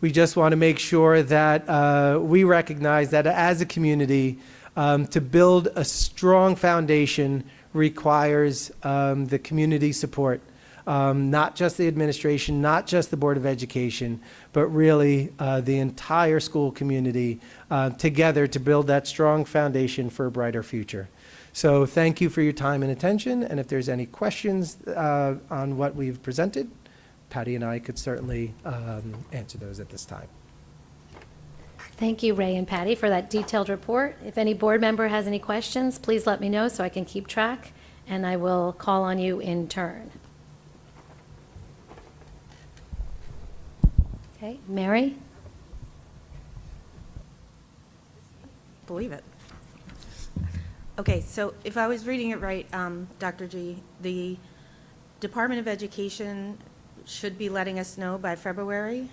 We just want to make sure that we recognize that as a community, to build a strong foundation requires the community support, not just the administration, not just the Board of Education, but really the entire school community together to build that strong foundation for a brighter future. So thank you for your time and attention, and if there's any questions on what we've presented, Patty and I could certainly answer those at this time. Thank you, Ray and Patty, for that detailed report. If any board member has any questions, please let me know so I can keep track, and I will call on you in turn. Okay, Mary? Believe it. Okay, so if I was reading it right, Dr. G, the Department of Education should be letting us know by February,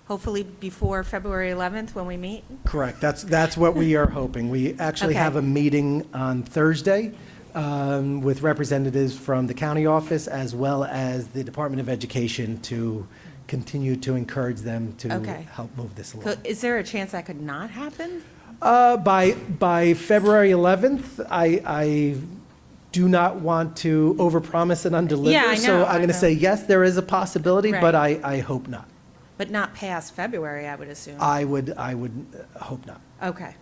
hopefully before February 11th when we meet? Correct. That's what we are hoping. We actually Okay. have a meeting on Thursday with representatives from the county office as well as the Department of Education to continue to encourage them to Okay. help move this along. So is there a chance that could not happen? By February 11th, I do not want to overpromise and underdeliver. Yeah, I know, So I I'm going to know. say, yes, there is a possibility, but Right. I hope not. But not past February, I would assume. I would hope not. Okay.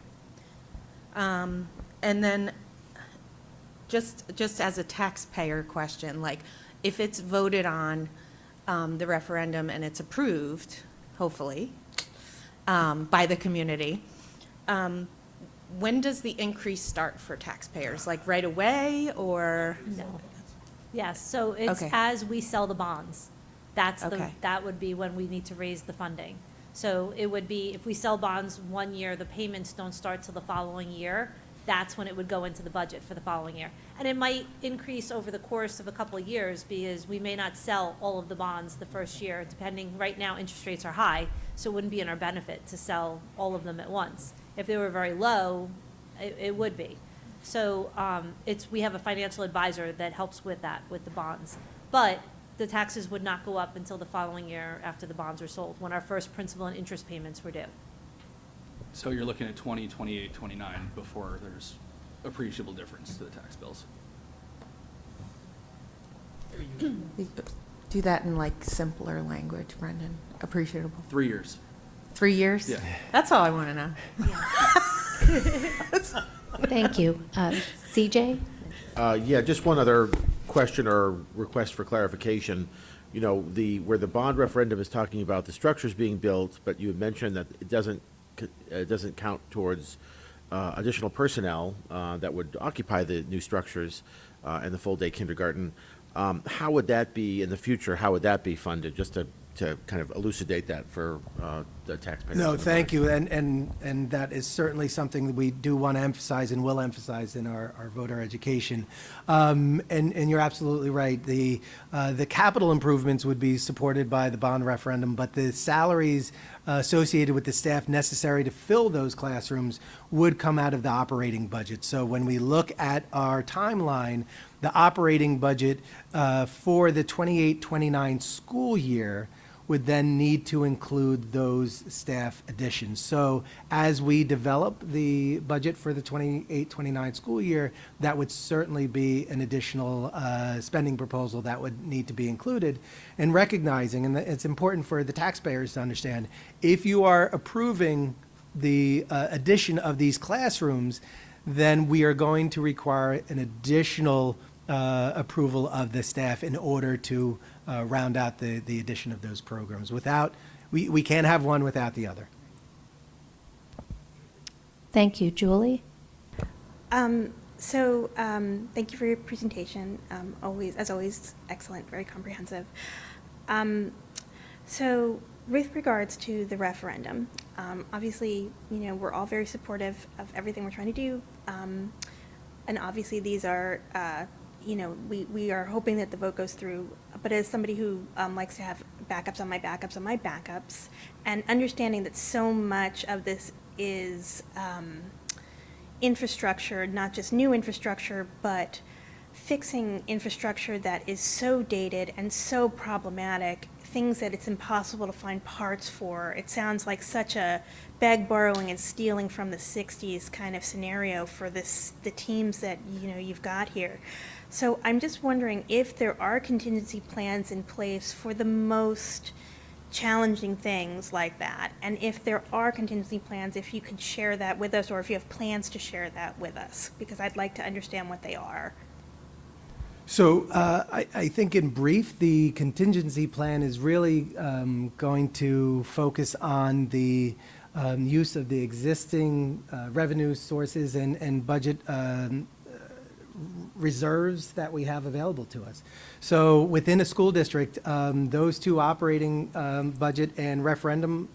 And then, just as a taxpayer question, like, if it's voted on, the referendum and it's approved, hopefully, by the community, when does the increase start for taxpayers? Like, right away, or? No. Yes, so it's Okay. as we sell the bonds. Okay. That would be when we need to raise the funding. So it would be, if we sell bonds 1 year, the payments don't start till the following year. That's when it would go into the budget for the following year. And it might increase over the course of a couple of years because we may not sell all of the bonds the first year, depending, right now, interest rates are high, so it wouldn't be in our benefit to sell all of them at once. If they were very low, it would be. So we have a financial advisor that helps with that, with the bonds. But the taxes would not go up until the following year after the bonds are sold, when our first principal and interest payments were due. So you're looking at 20, 28, 29 before there's appreciable difference to the tax bills. Do that in like simpler language, Brendan. Appreciable. 3 years. 3 years? Yeah. That's all I want to know. Thank you. CJ? Yeah, just one other question or request for clarification. You know, where the bond referendum is talking about the structures being built, but you had mentioned that it doesn't count towards additional personnel that would occupy the new structures and the full-day kindergarten. How would that be in the future? How would that be funded? Just to kind of elucidate that for the taxpayers. No, thank you, and that is certainly something that we do want to emphasize and will emphasize in our voter education. And you're absolutely right. The capital improvements would be supported by the bond referendum, but the salaries associated with the staff necessary to fill those classrooms would come out of the operating budget. So when we look at our timeline, the operating budget for the 28-29 school year would then need to include those staff additions. So as we develop the budget for the 28-29 school year, that would certainly be an additional spending proposal that would need to be included. And recognizing, and it's important for the taxpayers to understand, if you are approving the addition of these classrooms, then we are going to require an additional approval of the staff in order to round out the addition of those programs. We can't have one without the other. Thank you. Julie? Thank you for your presentation. As always, excellent, very comprehensive. So with regards to the referendum, obviously, we're all very supportive of everything we're trying to do. And obviously these are, we are hoping that the vote goes through, but as somebody who likes to have backups on my backups on my backups, and understanding that so much of this is infrastructure, not just new infrastructure, but fixing infrastructure that is so dated and so problematic, things that it's impossible to find parts for. It sounds like such a beg, borrowing, and stealing from the 60s kind of scenario for the teams that you've got here. So I'm just wondering if there are contingency plans in place for the most challenging things like that, and if there are contingency plans, if you could share that with us, or if you have plans to share that with us, because I'd like to understand what they are. So I think in brief, the contingency plan is really going to focus on the use of the existing revenue sources and budget reserves that we have available to us. So within a school district, those two operating budget and referendum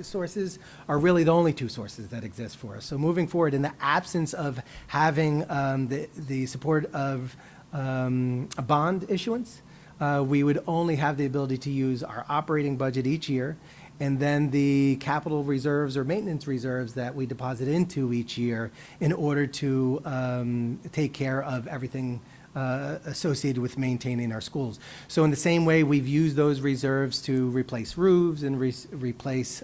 sources are really the only two sources that exist for us. So moving forward, in the absence of having the support of a bond issuance, we would only have the ability to use our operating budget each year, and then the capital reserves or maintenance reserves that we deposit into each year in order to take care of everything associated with maintaining our schools. So in the same way we've used those reserves to replace roofs and replace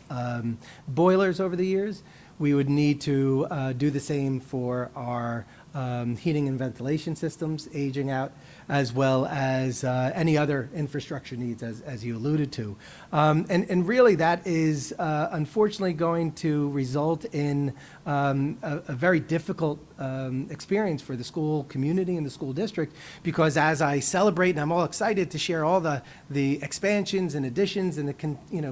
boilers over the years, we would need to do the same for our heating and ventilation systems aging out, as well as any other infrastructure needs, as you alluded to. And really that is unfortunately going to result in a very difficult experience for the school community and the school district, because as I celebrate, and I'm all excited to share all the expansions and additions and the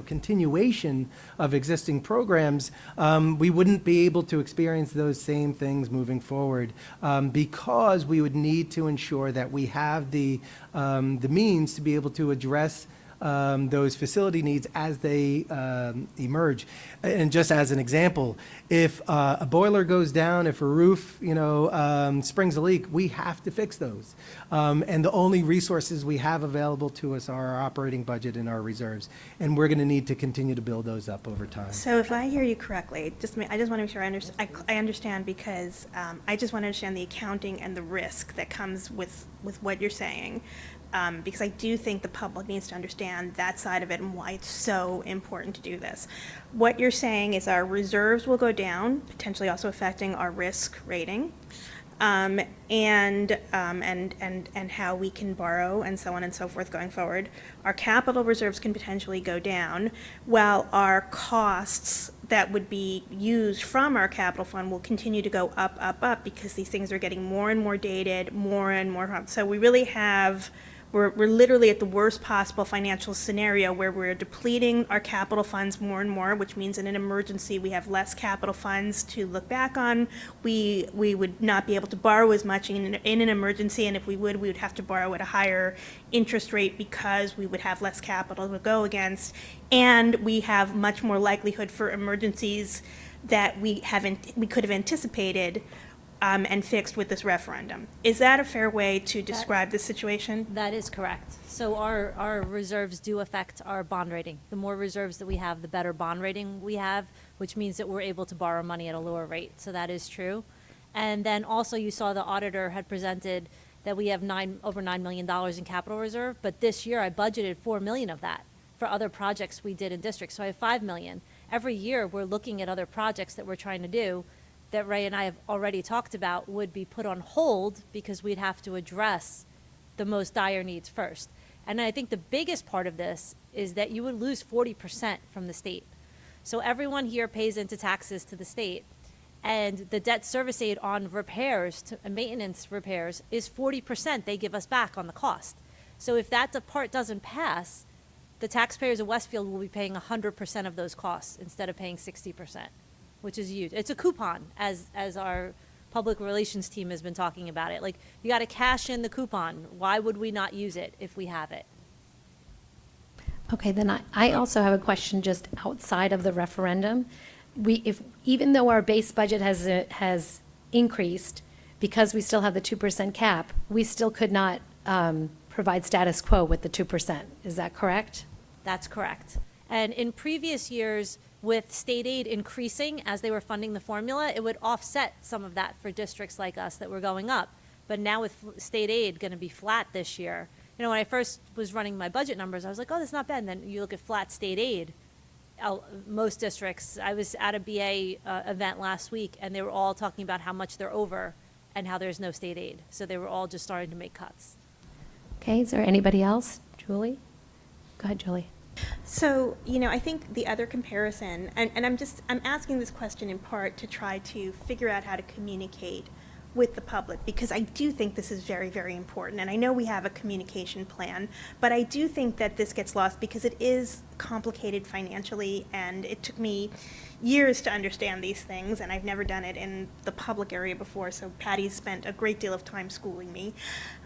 continuation of existing programs, we wouldn't be able to experience those same things moving forward, because we would need to ensure that we have the means to be able to address those facility needs as they emerge. And just as an example, if a boiler goes down, if a roof, springs a leak, we have to fix those. And the only resources we have available to us are our operating budget and our reserves. And we're going to need to continue to build those up over time. So if I hear you correctly, I just want to make sure I understand, because I just want to understand the accounting and the risk that comes with what you're saying. because I do think the public needs to understand that side of it and why it's so important to do this. What you're saying is our reserves will go down, potentially also affecting our risk rating, and how we can borrow and so on and so forth going forward. Our capital reserves can potentially go down, while our costs that would be used from our capital fund will continue to go up, because these things are getting more and more dated, more and more. So we really have, we're literally at the worst possible financial scenario where we're depleting our capital funds more and more, which means in an emergency we have less capital funds to look back on. We would not be able to borrow as much in an emergency, and if we would have to borrow at a higher interest rate because we would have less capital to go against, and we have much more likelihood for emergencies that we could have anticipated and fixed with this referendum. Is that a fair way to describe the situation? That is correct. So our reserves do affect our bond rating. The more reserves that we have, the better bond rating we have, which means that we're able to borrow money at a lower rate. So that is true. And then also you saw the auditor had presented that we have over $9 million in capital reserve, but this year I budgeted $4 million of that for other projects we did in districts. So I have $5 million. Every year we're looking at other projects that we're trying to do that Ray and I have already talked about would be put on hold because we'd have to address the most dire needs first. And I think the biggest part of this is that you would lose 40% from the state. So everyone here pays into taxes to the state, and the debt service aid on repairs and maintenance repairs is 40% they give us back on the cost. So if that part doesn't pass, the taxpayers of Westfield will be paying 100% of those costs instead of paying 60%. Which is huge. It's a coupon, as our public relations team has been talking about it. Like, you got to cash in the coupon. Why would we not use it if we have it? Okay, then I also have a question just outside of the referendum. Even though our base budget has increased, because we still have the 2% cap, we still could not provide status quo with the 2%. Is that correct? That's correct. And in previous years, with state aid increasing as they were funding the formula, it would offset some of that for districts like us that were going up. But now with state aid going to be flat this year, you know, when I first was running my budget numbers, I was like, oh, that's not bad. And then you look at flat state aid, most districts, I was at a BA event last week, and they were all talking about how much they're over and how there's no state aid. So they were all just starting to make cuts. Okay, is there anybody else? Julie? Go ahead, Julie. So, you know, I think the other comparison, and I'm asking this question in part to try to figure out how to communicate with the public, because I do think this is very, very important. And I know we have a communication plan, but I do think that this gets lost because it is complicated financially, and it took me years to understand these things, and I've never done it in the public area before, so Patty's spent a great deal of time schooling me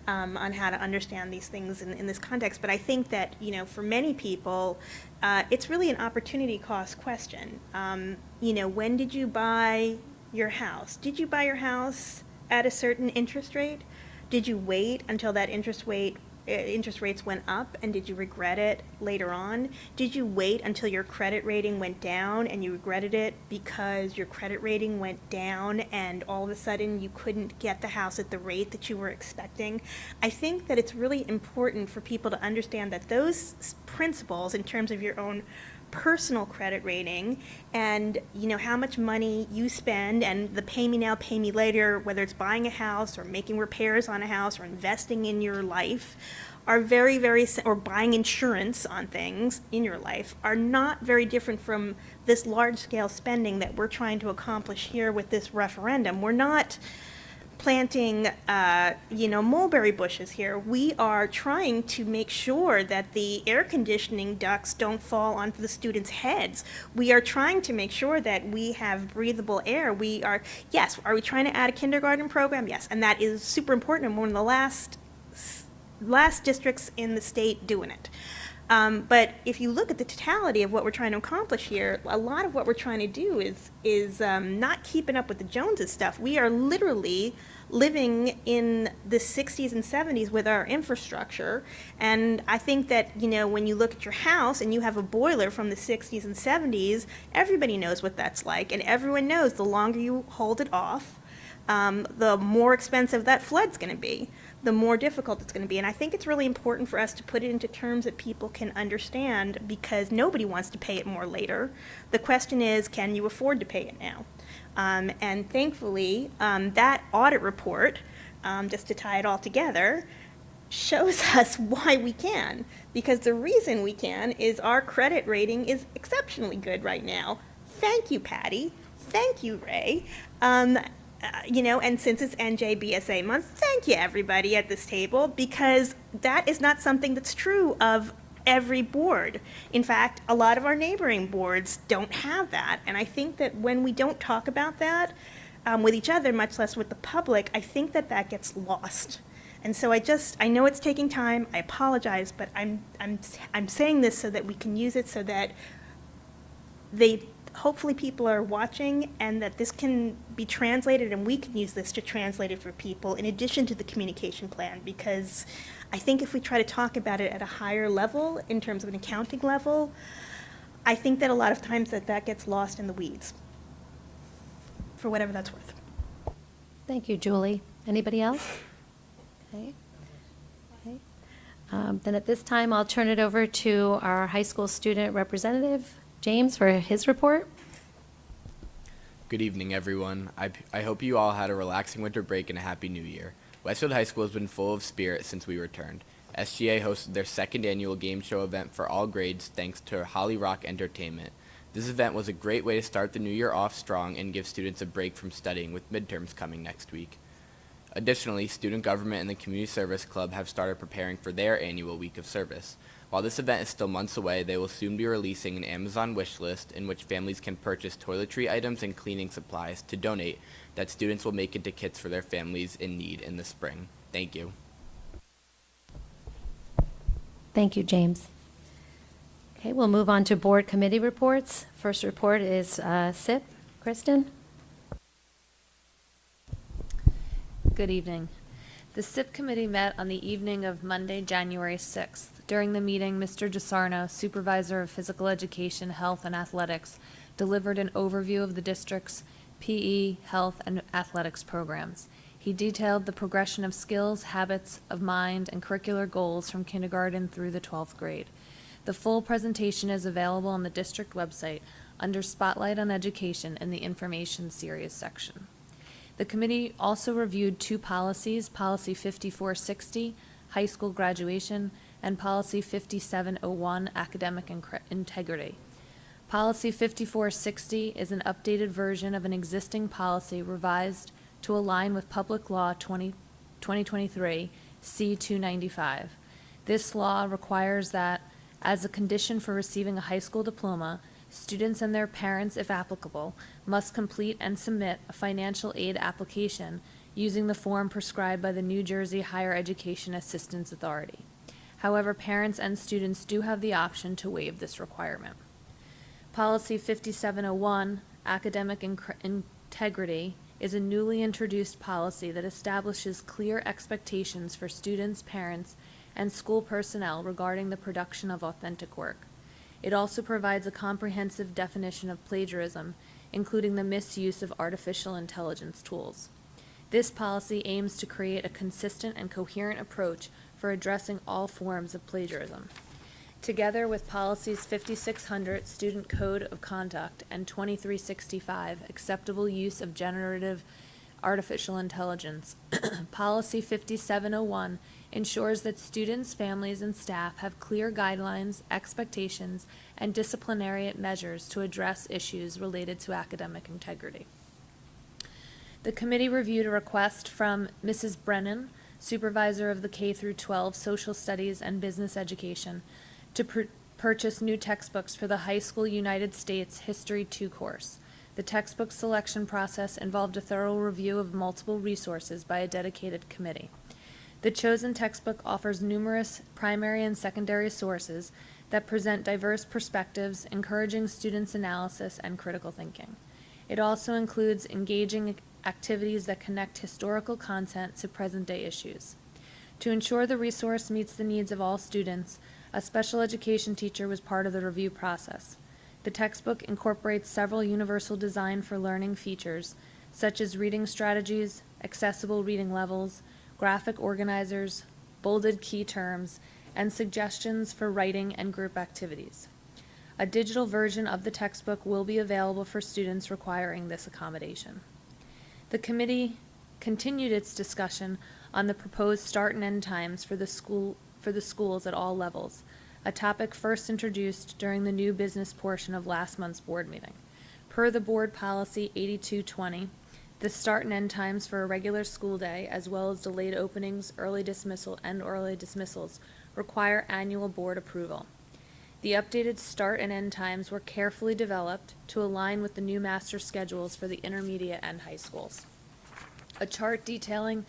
on how to understand these things in this context. But I think that, you know, for many people, it's really an opportunity cost question. You know, when did you buy your house? Did you buy your house at a certain interest rate? Did you wait until that interest rates went up, and did you regret it later on? Did you wait until your credit rating went down and you regretted it because your credit rating went down and all of a sudden you couldn't get the house at the rate that you were expecting? I think that it's really important for people to understand that those principles in terms of your own personal credit rating and, you know, how much money you spend and the pay me now, pay me later, whether it's buying a house or making repairs on a house or investing in your life, are very, very, or buying insurance on things in your life, are not very different from this large-scale spending that we're trying to accomplish here with this referendum. We're not planting, you know, mulberry bushes here. We are trying to make sure that the air conditioning ducts don't fall onto the students' heads. We are trying to make sure that we have breathable air. We are, yes, are we trying to add a kindergarten program? Yes, and that is super important, and we're one of the last districts in the state doing it. But if you look at the totality of what we're trying to accomplish here, a lot of what we're trying to do is not keeping up with the Joneses stuff. We are literally living in the 60s and 70s with our infrastructure. And I think that, you know, when you look at your house and you have a boiler from the 60s and 70s, everybody knows what that's like. And everyone knows the longer you hold it off, the more expensive that flood's going to be. the more difficult it's going to be. And I think it's really important for us to put it into terms that people can understand, because nobody wants to pay it more later. The question is, can you afford to pay it now? And thankfully, that audit report, just to tie it all together, shows us why we can. Because the reason we can is our credit rating is exceptionally good right now. Thank you, Patty. Thank you, Ray. And since it's NJBSA month, thank you, everybody at this table, because that is not something that's true of every board. In fact, a lot of our neighboring boards don't have that. And I think that when we don't talk about that with each other, much less with the public, I think that that gets lost. And so I know it's taking time, I apologize, but I'm saying this so that we can use it, so that hopefully people are watching, and that this can be translated, and we can use this to translate it for people in addition to the communication plan, because I think if we try to talk about it at a higher level, in terms of an accounting level, I think that a lot of times that gets lost in the weeds, for whatever that's worth. Thank you, Julie. Anybody else? Okay. Then at this time, I'll turn it over to our high school student representative, James, for his report. Good evening, everyone. I hope you all had a relaxing winter break and a happy new year. Westfield High School has been full of spirit since we returned. SGA hosted their second annual game show event for all grades thanks to Holly Rock Entertainment. This event was a great way to start the new year off strong and give students a break from studying with midterms coming next week. Additionally, Student Government and the Community Service Club have started preparing for their annual week of service. While this event is still months away, they will soon be releasing an Amazon wish list in which families can purchase toiletry items and cleaning supplies to donate that students will make into kits for their families in need in the spring. Thank you. Thank you, James. Okay, we'll move on to board committee reports. First report is SIP. Kristen? Good evening. The SIP committee met on the evening of Monday, January 6th. During the meeting, Mr. DeSarno, Supervisor of Physical Education, Health, and Athletics, delivered an overview of the district's PE, health, and athletics programs. He detailed the progression of skills, habits of mind, and curricular goals from kindergarten through the 12th grade. The full presentation is available on the district website under Spotlight on Education in the Information Series section. The committee also reviewed two policies, Policy 5460, High School Graduation, and Policy 5701, Academic Integrity. Policy 5460 is an updated version of an existing policy revised to align with Public Law 2023 C-295. This law requires that, as a condition for receiving a high school diploma, students and their parents, if applicable, must complete and submit a financial aid application using the form prescribed by the New Jersey Higher Education Assistance Authority. However, parents and students do have the option to waive this requirement. Policy 5701, Academic Integrity, is a newly introduced policy that establishes clear expectations for students, parents, and school personnel regarding the production of authentic work. It also provides a comprehensive definition of plagiarism, including the misuse of artificial intelligence tools. This policy aims to create a consistent and coherent approach for addressing all forms of plagiarism. Together with policies 5600, Student Code of Conduct, and 2365, Acceptable Use of Generative Artificial Intelligence, Policy 5701 ensures that students, families, and staff have clear guidelines, expectations, and disciplinary measures to address issues related to academic integrity. The committee reviewed a request from Mrs. Brennan, Supervisor of the K-12 Social Studies and Business Education, to purchase new textbooks for the High School United States History 2 course. The textbook selection process involved a thorough review of multiple resources by a dedicated committee. The chosen textbook offers numerous primary and secondary sources that present diverse perspectives, encouraging students' analysis and critical thinking. It also includes engaging activities that connect historical content to present-day issues. To ensure the resource meets the needs of all students, a special education teacher was part of the review process. The textbook incorporates several universal design for learning features, such as reading strategies, accessible reading levels, graphic organizers, bolded key terms, and suggestions for writing and group activities. A digital version of the textbook will be available for students requiring this accommodation. The committee continued its discussion on the proposed start and end times for the schools at all levels, a topic first introduced during the new business portion of last month's board meeting. Per the board policy 8220, the start and end times for a regular school day, as well as delayed openings, early dismissal, and early dismissals, require annual board approval. The updated start and end times were carefully developed to align with the new master schedules for the intermediate and high schools. A chart detailing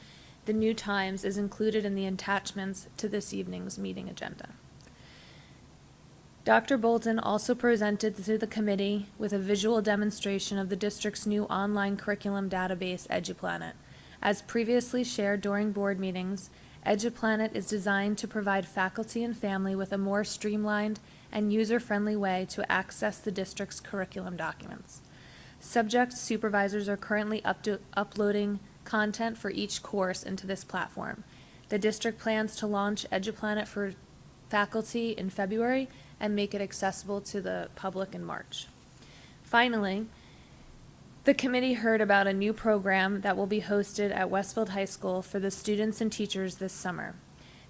the new times is included in the attachments to this evening's meeting agenda. Dr. Bolton also presented to the committee with a visual demonstration of the district's new online curriculum database, EduPlanet. As previously shared during board meetings, EduPlanet is designed to provide faculty and family with a more streamlined and user-friendly way to access the district's curriculum documents. Subject supervisors are currently uploading content for each course into this platform. The district plans to launch EduPlanet for faculty in February and make it accessible to the public in March. Finally, the committee heard about a new program that will be hosted at Westfield High School for the students and teachers this summer.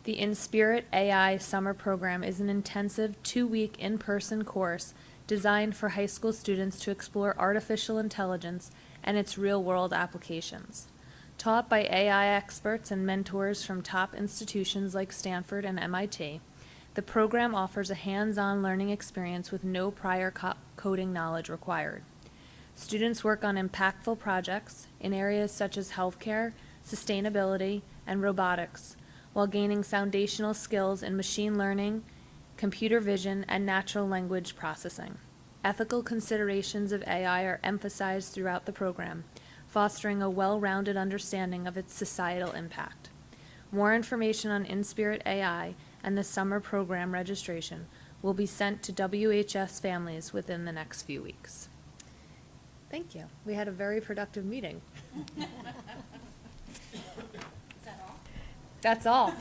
The In Spirit AI Summer Program is an intensive 2-week in-person course designed for high school students to explore artificial intelligence and its real-world applications. Taught by AI experts and mentors from top institutions like Stanford and MIT, the program offers a hands-on learning experience with no prior coding knowledge required. Students work on impactful projects in areas such as healthcare, sustainability, and robotics, while gaining foundational skills in machine learning, computer vision, and natural language processing. Ethical considerations of AI are emphasized throughout the program, fostering a well-rounded understanding of its societal impact. More information on InSpirit AI and the summer program registration will be sent to WHS families within the next few weeks. Thank you. We had a very productive meeting. That's all.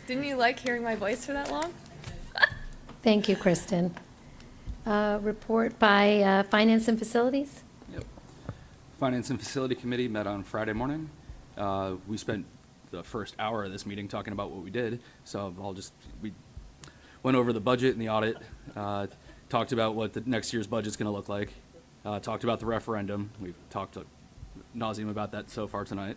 Didn't you like hearing my voice for that long? Thank you, Kristen. Report by Finance and Facilities? Yep. Finance and Facility Committee met on Friday morning. We spent the first hour of this meeting talking about what we did, so we went over the budget and the audit, talked about what the next year's budget's going to look like, talked about the referendum. We've talked ad nauseum about that so far tonight.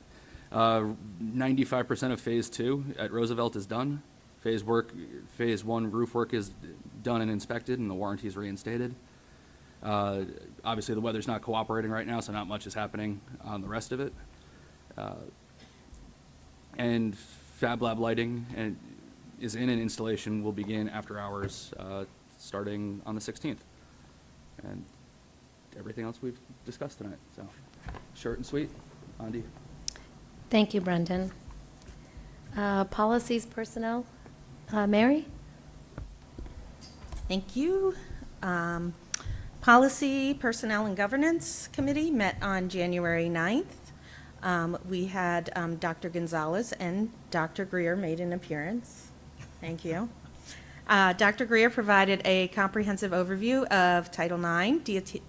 95% of Phase 2 at Roosevelt is done. Phase 1 roof work is done and inspected, and the warranty is reinstated. Obviously, the weather's not cooperating right now, so not much is happening on the rest of it. And Fab Lab lighting is in, and installation will begin after hours starting on the 16th. And everything else we've discussed tonight. So short and sweet. Andy. Thank you, Brendan. Policies, Personnel? Mary? Thank you. Policy, Personnel, and Governance Committee met on January 9th. We had Dr. Gonzalez and Dr. Greer made an appearance. Thank you. Dr. Greer provided a comprehensive overview of Title IX,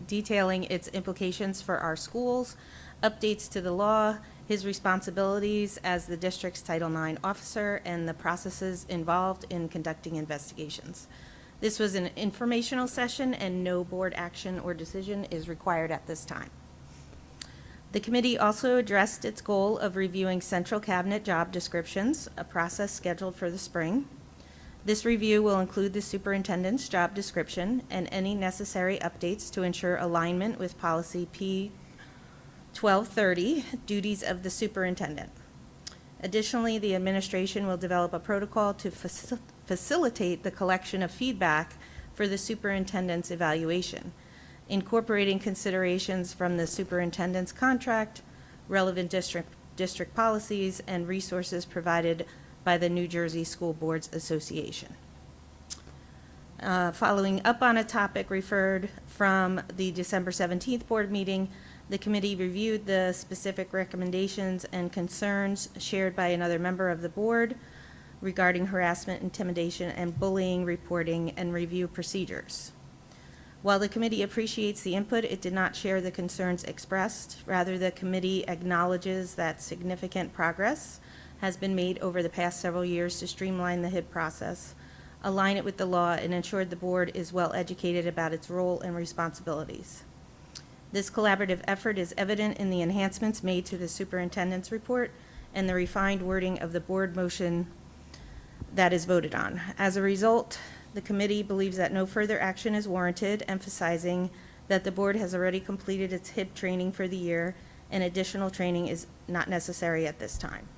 detailing its implications for our schools, updates to the law, his responsibilities as the district's Title IX officer, and the processes involved in conducting investigations. This was an informational session, and no board action or decision is required at this time. The committee also addressed its goal of reviewing central cabinet job descriptions, a process scheduled for the spring. This review will include the superintendent's job description and any necessary updates to ensure alignment with policy P1230, duties of the superintendent. Additionally, the administration will develop a protocol to facilitate the collection of feedback for the superintendent's evaluation, incorporating considerations from the superintendent's contract, relevant district policies, and resources provided by the New Jersey School Boards Association. Following up on a topic referred from the December 17th board meeting, The committee reviewed the specific recommendations and concerns shared by another member of the board regarding harassment, intimidation, and bullying reporting and review procedures. While the committee appreciates the input, it did not share the concerns expressed. Rather, the committee acknowledges that significant progress has been made over the past several years to streamline the HIB process, align it with the law, and ensure the board is well educated about its role and responsibilities. This collaborative effort is evident in the enhancements made to the superintendent's report and the refined wording of the board motion that is voted on. As a result, the committee believes that no further action is warranted, emphasizing that the board has already completed its HIB training for the year and additional training is not necessary at this time.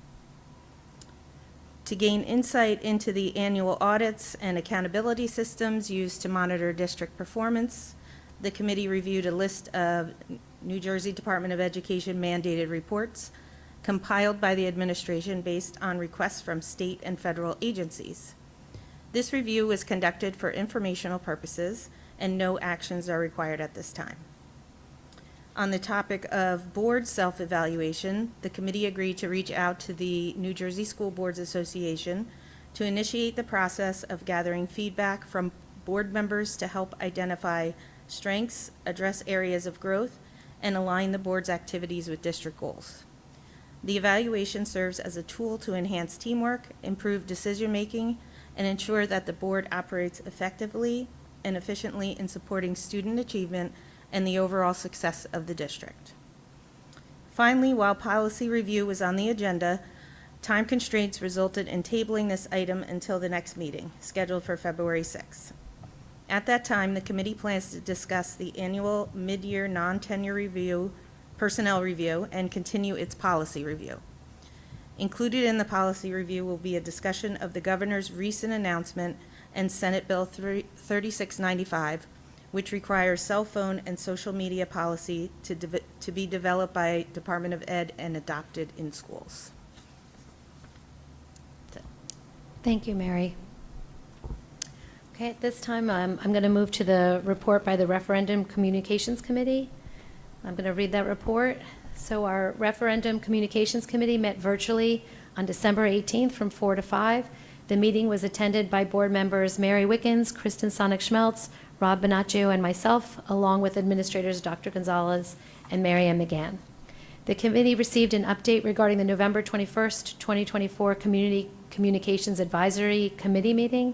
To gain insight into the annual audits and accountability systems used to monitor district performance, the committee reviewed a list of New Jersey Department of Education mandated reports compiled by the administration based on requests from state and federal agencies. This review was conducted for informational purposes, and no actions are required at this time. On the topic of board self-evaluation, the committee agreed to reach out to the New Jersey School Boards Association to initiate the process of gathering feedback from board members to help identify strengths, address areas of growth, and align the board's activities with district goals. The evaluation serves as a tool to enhance teamwork, improve decision-making, and ensure that the board operates effectively and efficiently in supporting student achievement and the overall success of the district. Finally, while policy review was on the agenda, time constraints resulted in tabling this item until the next meeting, scheduled for February 6th. At that time, the committee plans to discuss the annual mid-year non-tenure review, personnel review, and continue its policy review. Included in the policy review will be a discussion of the governor's recent announcement and Senate Bill 3695, which requires cell phone and social media policy to be developed by Department of Ed and adopted in schools. Thank you, Mary. Okay, at this time, I'm going to move to the report by the Referendum Communications Committee. I'm going to read that report. So our Referendum Communications Committee met virtually on December 18th from 4 to 5. The meeting was attended by board members Mary Wickens, Kristen Sonic-Schmeltz, Rob Bonaccio, and myself, along with administrators Dr. Gonzalez and Mary Ann McGann. The committee received an update regarding the November 21st, 2024 Community Communications Advisory Committee meeting.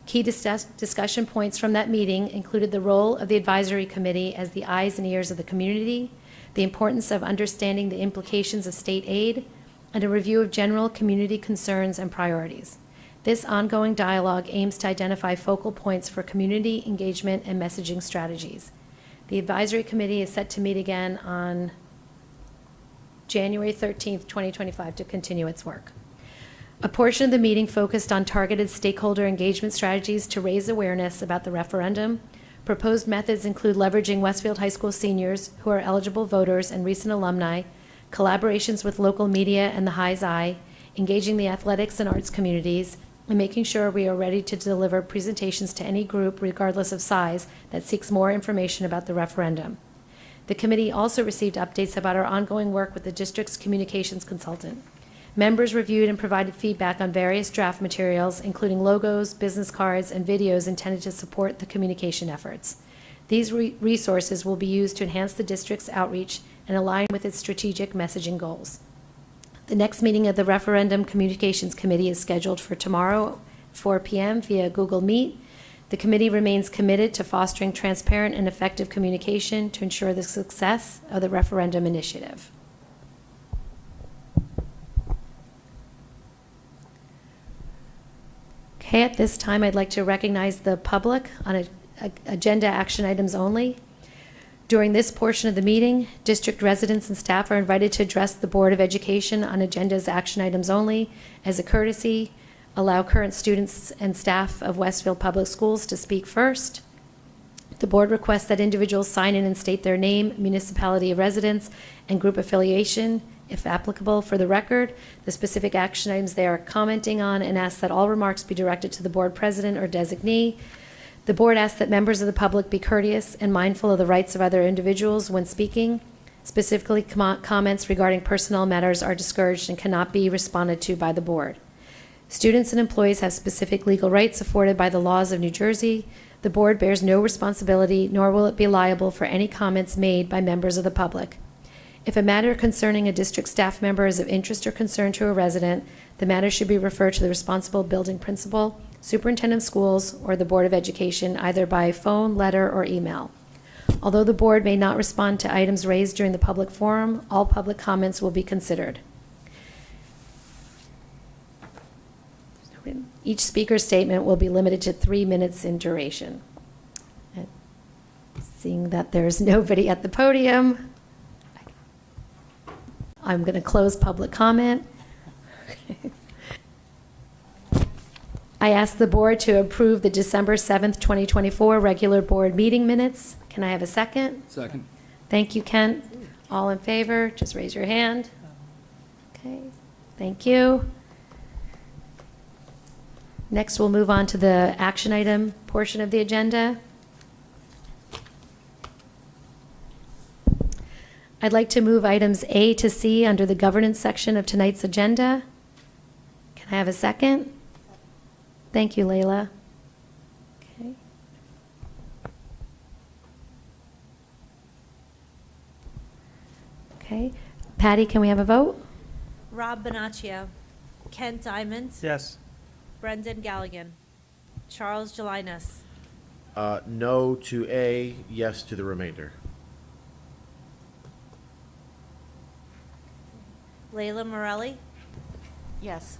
Key discussion points from that meeting included the role of the advisory committee as the eyes and ears of the community, the importance of understanding the implications of state aid, and a review of general community concerns and priorities. This ongoing dialogue aims to identify focal points for community engagement and messaging strategies. The advisory committee is set to meet again on January 13th, 2025 to continue its work. A portion of the meeting focused on targeted stakeholder engagement strategies to raise awareness about the referendum. Proposed methods include leveraging Westfield High School seniors who are eligible voters and recent alumni, collaborations with local media and the High's Eye, engaging the athletics and arts communities, and making sure we are ready to deliver presentations to any group, regardless of size, that seeks more information about the referendum. The committee also received updates about our ongoing work with the district's communications consultant. Members reviewed and provided feedback on various draft materials, including logos, business cards, and videos intended to support the communication efforts. These resources will be used to enhance the district's outreach and align with its strategic messaging goals. The next meeting of the Referendum Communications Committee is scheduled for tomorrow, 4 p.m. via Google Meet. The committee remains committed to fostering transparent and effective communication to ensure the success of the referendum initiative. Okay, at this time, I'd like to recognize the public on agenda action items only. During this portion of the meeting, district residents and staff are invited to address the Board of Education on agenda's action items only. As a courtesy, allow current students and staff of Westfield Public Schools to speak first. The board requests that individuals sign in and state their name, municipality of residence, and group affiliation, if applicable, for the record, the specific action items they are commenting on, and asks that all remarks be directed to the board president or designee. The board asks that members of the public be courteous and mindful of the rights of other individuals when speaking. Specifically, comments regarding personnel matters are discouraged and cannot be responded to by the board. Students and employees have specific legal rights afforded by the laws of New Jersey. The board bears no responsibility, nor will it be liable for any comments made by members of the public. If a matter concerning a district staff member is of interest or concern to a resident, the matter should be referred to the responsible building principal, superintendent of schools, or the Board of Education, either by phone, letter, or email. Although the board may not respond to items raised during the public forum, all public comments will be considered. Each speaker's statement will be limited to 3 minutes in duration. And seeing that there's nobody at the podium, I'm going to close public comment. I ask the board to approve the December 7th, 2024 regular board meeting minutes. Can I have a second? Second. Thank you, Kent. All in favor, just raise your hand. Okay, thank you. Next, we'll move on to the action item portion of the agenda. I'd like to move items A to C under the governance section of tonight's agenda. Can I have a second? Thank you, Leila. Okay. Okay. Patty, can we have a vote? Rob Bonaccio, Kent Diamond, Yes. Brendan Galligan, Charles Jelinas, No to A, yes to the remainder. Layla Morelli, Yes.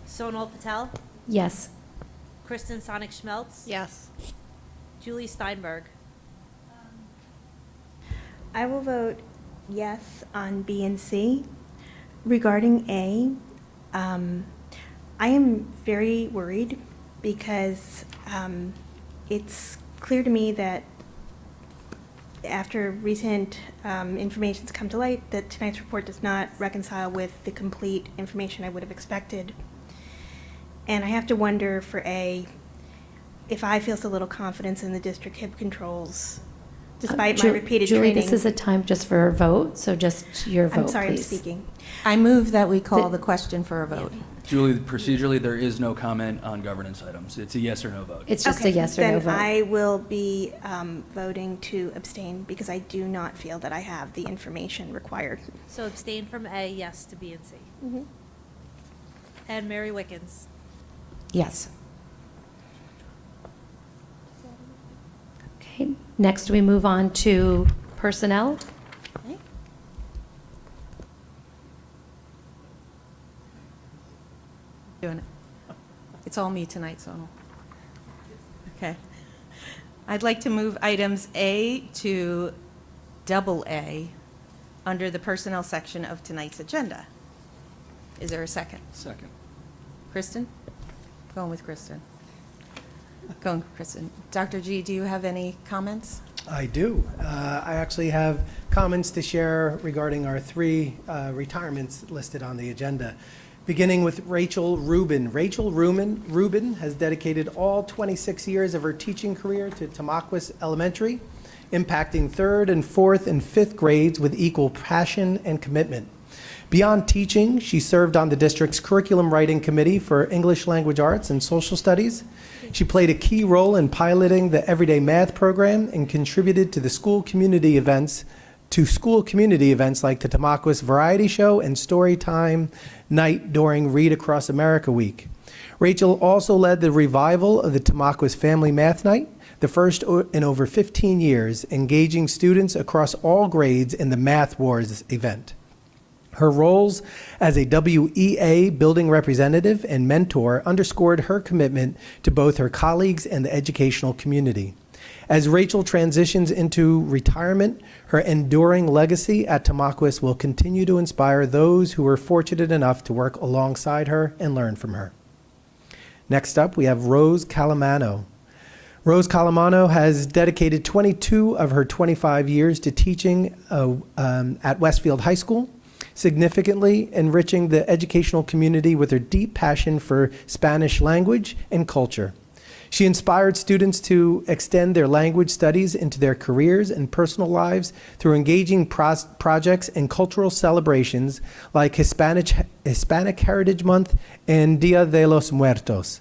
Sonal Patel, Yes. Kristen Sonic-Schmelz, Yes. Julie Steinberg. I will vote yes on B and C. Regarding A, I am very worried because it's clear to me that after recent information's come to light, that tonight's report does not reconcile with the complete information I would have expected. And I have to wonder for A, if I feel so little confidence in the district HIB controls, despite my repeated Julie, training. this is a time just for a vote, so just your vote, I'm sorry, I'm please. speaking. I move that we call the question for a vote. Julie, procedurally, there is no comment on governance items. It's a yes or no vote. It's just a Okay, yes or no then vote. I will be voting to abstain because I do not feel that I have the information required. So abstain from A, yes to B and C. Mhm. And Mary Wickens. Yes. Okay, next we move on to personnel. Okay. Doing it. It's all me tonight, Sonal. Okay. I'd like to move items A to double A under the personnel section of tonight's agenda. Is there a second? Second. Kristen? Going with Kristen. Going with Kristen. Dr. G, do you have any comments? I do. I actually have comments to share regarding our three retirements listed on the agenda, beginning with Rachel Rubin. Rachel Rubin has dedicated all 26 years of her teaching career to Tamaqua Elementary, impacting 3rd and 4th and 5th grades with equal passion and commitment. Beyond teaching, she served on the district's curriculum writing committee for English language arts and social studies. She played a key role in piloting the Everyday Math program and contributed to school community events like the Tamaqua Variety Show and Storytime Night during Read Across America Week. Rachel also led the revival of the Tamaqua Family Math Night, the first in over 15 years, engaging students across all grades in the Math Wars event. Her roles as a WEA building representative and mentor underscored her commitment to both her colleagues and the educational community. As Rachel transitions into retirement, her enduring legacy at Tamaqua will continue to inspire those who were fortunate enough to work alongside her and learn from her. Next up, we have Rose Calamano. Rose Calamano has dedicated 22 of her 25 years to teaching at Westfield High School, significantly enriching the educational community with her deep passion for Spanish language and culture. She inspired students to extend their language studies into their careers and personal lives through engaging projects and cultural celebrations like Hispanic Heritage Month and Dia de los Muertos.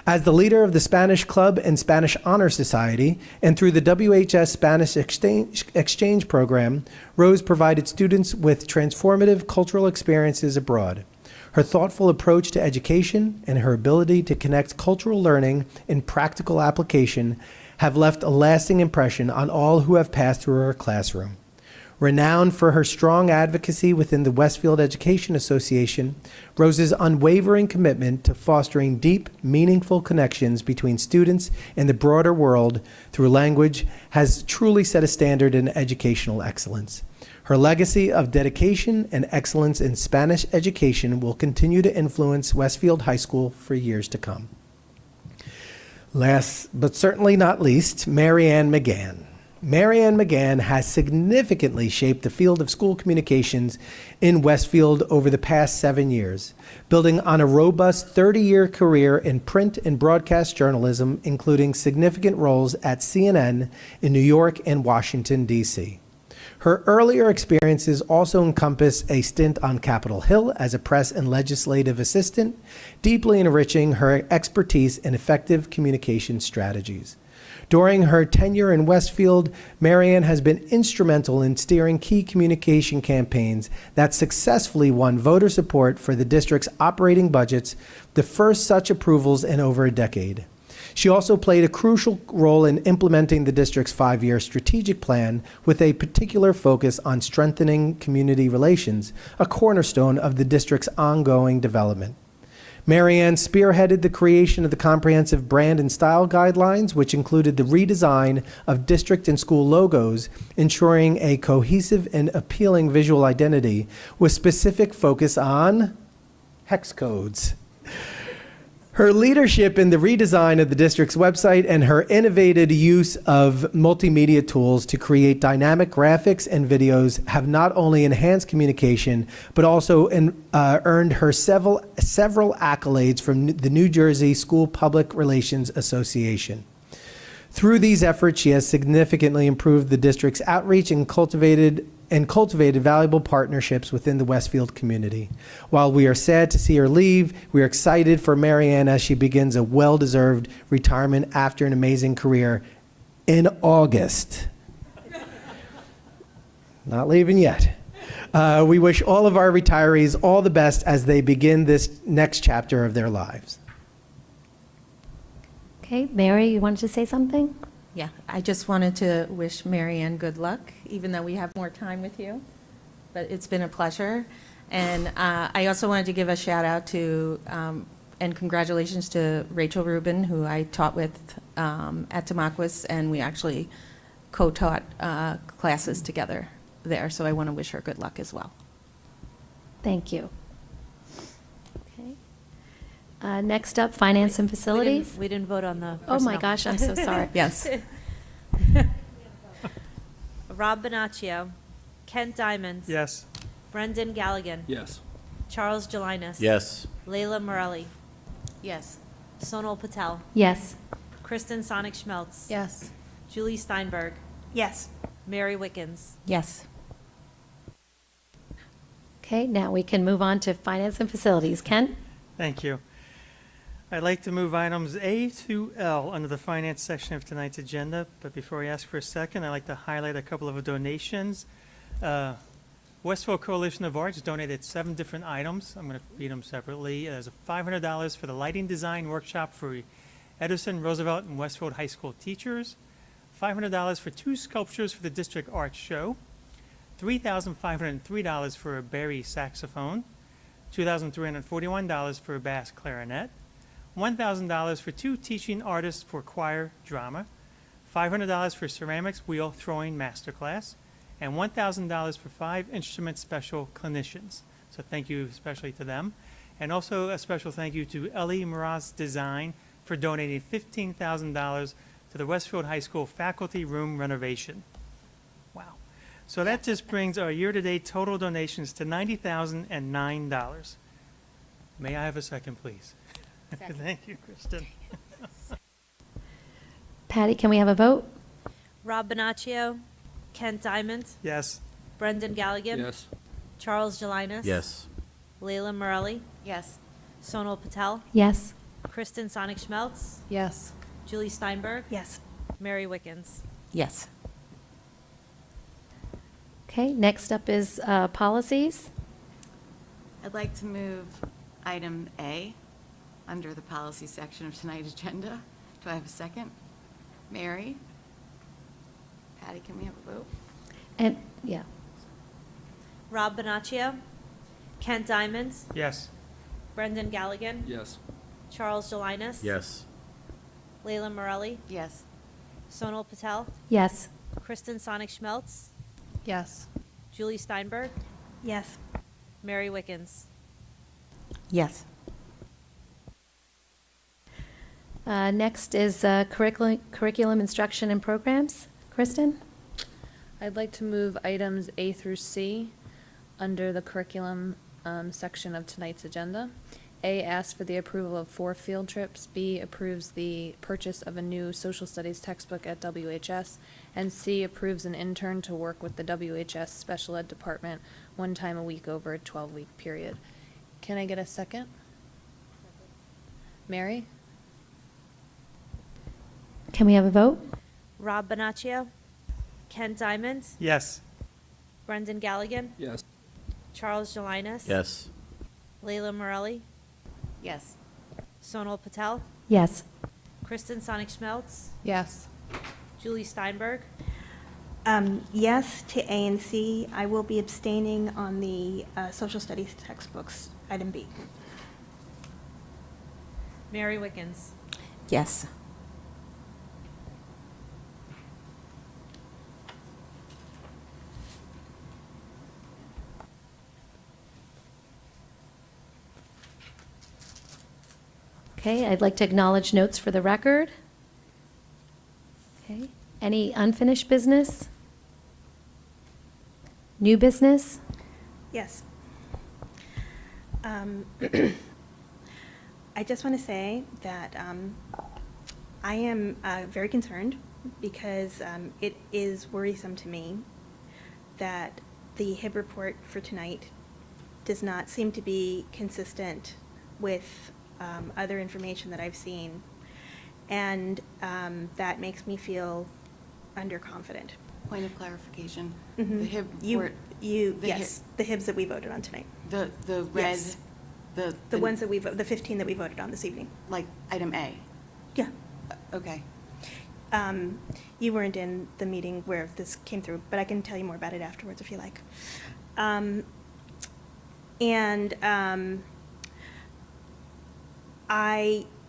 As the leader of the Spanish Club and Spanish Honor Society, and through the WHS Spanish Exchange Program, Rose provided students with transformative cultural experiences abroad. Her thoughtful approach to education and her ability to connect cultural learning and practical application have left a lasting impression on all who have passed through her classroom. Renowned for her strong advocacy within the Westfield Education Association, Rose's unwavering commitment to fostering deep, meaningful connections between students and the broader world through language has truly set a standard in educational excellence. Her legacy of dedication and excellence in Spanish education will continue to influence Westfield High School for years to come. Last, but certainly not least, Mary Ann McGann. Mary Ann McGann has significantly shaped the field of school communications in Westfield over the past 7 years, building on a robust 30-year career in print and broadcast journalism, including significant roles at CNN in New York and Washington, D.C. Her earlier experiences also encompass a stint on Capitol Hill as a press and legislative assistant, deeply enriching her expertise in effective communication strategies. During her tenure in Westfield, Mary Ann has been instrumental in steering key communication campaigns that successfully won voter support for the district's operating budgets, the first such approvals in over a decade. She also played a crucial role in implementing the district's 5-year strategic plan with a particular focus on strengthening community relations, a cornerstone of the district's ongoing development. Mary Ann spearheaded the creation of the comprehensive brand and style guidelines, which included the redesign of district and school logos, ensuring a cohesive and appealing visual identity with specific focus on hex codes. Her leadership in the redesign of the district's website and her innovative use of multimedia tools to create dynamic graphics and videos have not only enhanced communication, but also earned her several accolades from the New Jersey School Public Relations Association. Through these efforts, she has significantly improved the district's outreach and cultivated valuable partnerships within the Westfield community. While we are sad to see her leave, we are excited for Mary Ann as she begins a well-deserved retirement after an amazing career in August. Not leaving yet. We wish all of our retirees all the best as they begin this next chapter of their lives. Okay, Mary, you wanted to say something? Yeah, I just wanted to wish Mary Ann good luck, even though we have more time with you. But it's been a pleasure. And I also wanted to give a shout out to, and congratulations to Rachel Rubin, who I taught with at Tamaulipas, and we actually co-taught classes together there. So I want to wish her good luck as well. Thank you. Okay. Next up, Finance and Facilities. We didn't vote on the Oh my personnel. gosh, I'm so sorry. Yes. Rob Bonaccio, Kent Diamond. Yes. Brendan Galligan. Yes. Charles Jelinas. Yes. Layla Morelli. Yes. Sonal Patel. Yes. Kristen Sonic Schmeltz. Yes. Julie Steinberg. Yes. Mary Wickens. Yes. Okay, now we can move on to Finance and Facilities. Ken? Thank you. I'd like to move items A to L under the finance section of tonight's agenda, but before I ask for a second, I'd like to highlight a couple of donations. Westfield Coalition of Arts donated 7 different items. I'm going to read them separately. There's $500 for the lighting design workshop for Edison, Roosevelt, and Westfield High School teachers, $500 for 2 sculptures for the district art show, $3,503 for a Barry saxophone, $2,341 for a bass clarinet, $1,000 for 2 teaching artists for choir drama, $500 for ceramics wheel throwing masterclass, and $1,000 for 5 instrument special clinicians. So thank you especially to them. And also a special thank you to Ellie Mraz Design for donating $15,000 to the Westfield High School faculty room renovation. Wow. So that just brings our year-to-date total donations to $90,009. May I have a second, please? Thank you, Kristen. Patty, can we have a vote? Rob Bonaccio, Kent Diamond, Yes. Brendan Galligan. Yes. Charles Jelinas. Yes. Leila Morelli, Yes. Sonal Patel, Yes. Kristen Sonic-Schmelz, Yes. Julie Steinberg, Yes. Mary Wickens. Yes. Okay, next up is policies. I'd like to move item A under the policy section of tonight's agenda. Do I have a second? Mary? Patty, can we have a vote? And, yeah, Rob Bonaccio, Kent Diamond, Yes. Brendan Galligan, Yes. Charles Jelinas. Yes. Leila Morelli, Yes. Sonal Patel, yes. Kristen Sonic-Schmelz, Yes. Julie Steinberg, Yes. Mary Wickens. Yes. Next is curriculum instruction and programs. Kristen? I'd like to move items A through C under the curriculum section of tonight's agenda. A asks for the approval of 4 field trips. B approves the purchase of a new social studies textbook at WHS. And C approves an intern to work with the WHS special ed department 1 time a week over a 12-week period. Can I get a second? Mary? Can we have a vote? Rob Bonaccio, Kent Diamond, Yes. Brendan Galligan, Yes. Charles Jelinas. Yes. Leila Morelli, Yes. Sonal Patel, Yes. Kristen Sonic-Schmelz, Yes. Julie Steinberg, Yes to A and C. I will be abstaining on the social studies textbooks, item B. Mary Wickens. Yes. Okay, I'd like to acknowledge notes for the record. Okay, any unfinished business? New business? Yes. I just want to say that I am very concerned because it is worrisome to me that the HIB report for tonight does not seem to be consistent with other information that I've seen. And that makes me feel underconfident. Point of clarification. Mhm. The HIB You, report, the yes, the HIBs that we voted on tonight. the red, Yes. the. The ones that the 15 that we voted on this evening. Like item A. Yeah. Okay. You weren't in the meeting where this came through, but I can tell you more about it afterwards if you like.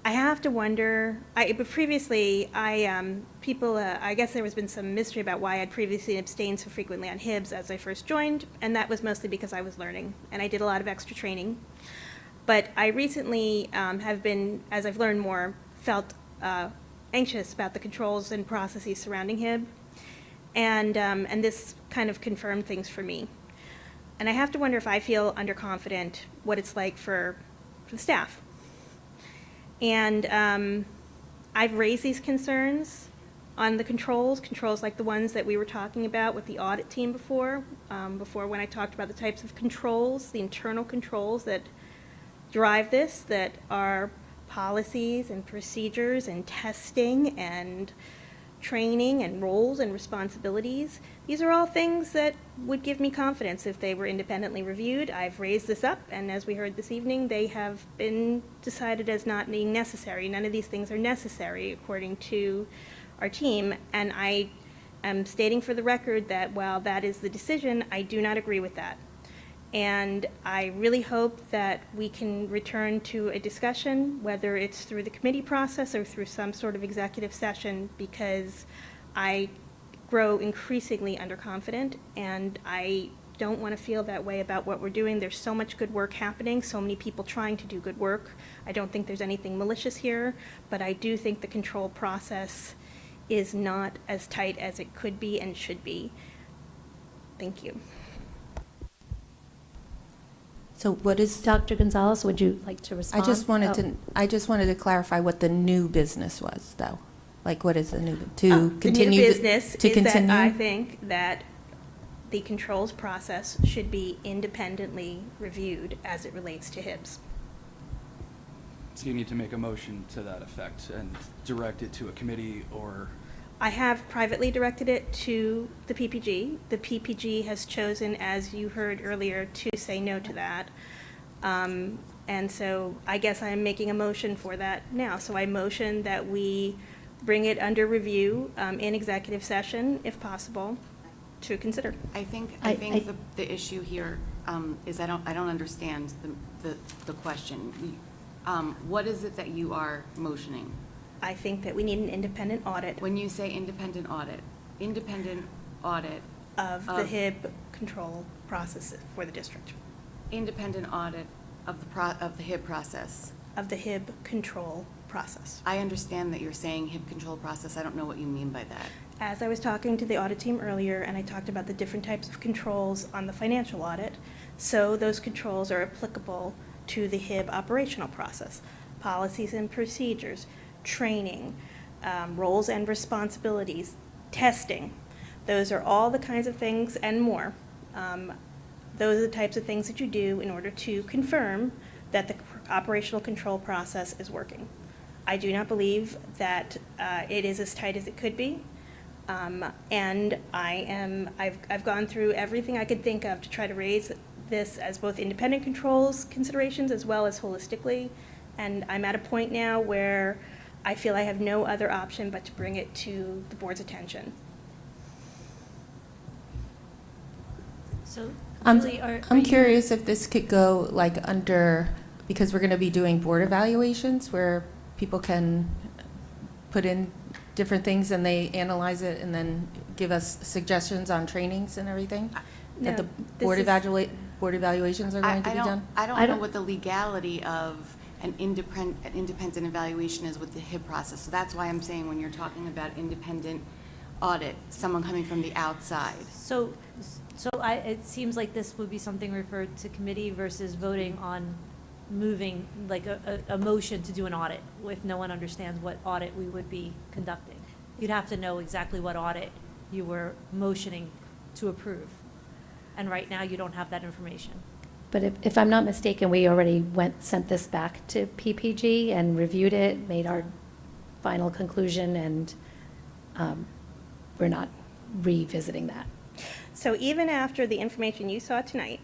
I have to wonder, but previously, I guess there has been some mystery about why I'd previously abstained so frequently on HIBs as I first joined, and that was mostly because I was learning, and I did a lot of extra training. But I recently have been, as I've learned more, felt anxious about the controls and processes surrounding HIB, and this kind of confirmed things for me. And I have to wonder if I feel underconfident what it's like for the staff. And I've raised these concerns on the controls like the ones that we were talking about with the audit team before when I talked about the types of controls, the internal controls that drive this, that are policies and procedures and testing and training and roles and responsibilities. These are all things that would give me confidence if they were independently reviewed. I've raised this up, and as we heard this evening, they have been decided as not being necessary. None of these things are necessary according to our team, and I am stating for the record that while that is the decision, I do not agree with that. And I really hope that we can return to a discussion, whether it's through the committee process or through some sort of executive session, because I grow increasingly underconfident, and I don't want to feel that way about what we're doing. There's so much good work happening, so many people trying to do good work. I don't think there's anything malicious here, but I do think the control process is not as tight as it could be and should be. Thank you. So what is, Dr. Gonzalez, would you like to respond? I just wanted to clarify what the new business was, though. Like, what is the new, The to new continue? business To is that continue? I think that the controls process should be independently reviewed as it relates to HIBs. So you need to make a motion to that effect and direct it to a committee or, I have privately directed it to the PPG. The PPG has chosen, as you heard earlier, to say no to that. And so I guess I am making a motion for that now. So I motion that we bring it under review in executive session, if possible, to consider. I think I- the issue here is I don't understand the question. What is it that you are motioning? I think that we need an independent audit When you say independent audit of the HIB control process for the district, independent audit of the HIB process. of the HIB control process. I understand that you're saying HIB control process. I don't know what you mean by that. As I was talking to the audit team earlier, and I talked about the different types of controls on the financial audit, so those controls are applicable to the HIB operational process, policies and procedures, training, roles and responsibilities, testing. Those are all the kinds of things and more. Those are the types of things that you do in order to confirm that the operational control process is working. I do not believe that it is as tight as it could be. And I've gone through everything I could think of to try to raise this as both independent controls considerations as well as holistically. And I'm at a point now where I feel I have no other option but to bring it to the board's attention. So, I'm Julie, are I'm you- curious if this could go like under, because we're going to be doing board evaluations where people can put in different things and they analyze it and then give us suggestions on trainings and everything? That the No, board this is- board evaluations are going to be done? I I don't know don't- what the legality of an independent evaluation is with the HIB process. So that's why I'm saying when you're talking about independent audit, someone coming from the outside. So it seems like this would be something referred to committee versus voting on moving, like a motion to do an audit, if no one understands what audit we would be conducting. You'd have to know exactly what audit you were motioning to approve. And right now, you don't have that information. But if I'm not mistaken, we already sent this back to PPG and reviewed it, made our final conclusion, and we're not revisiting that. So even after the information you saw tonight,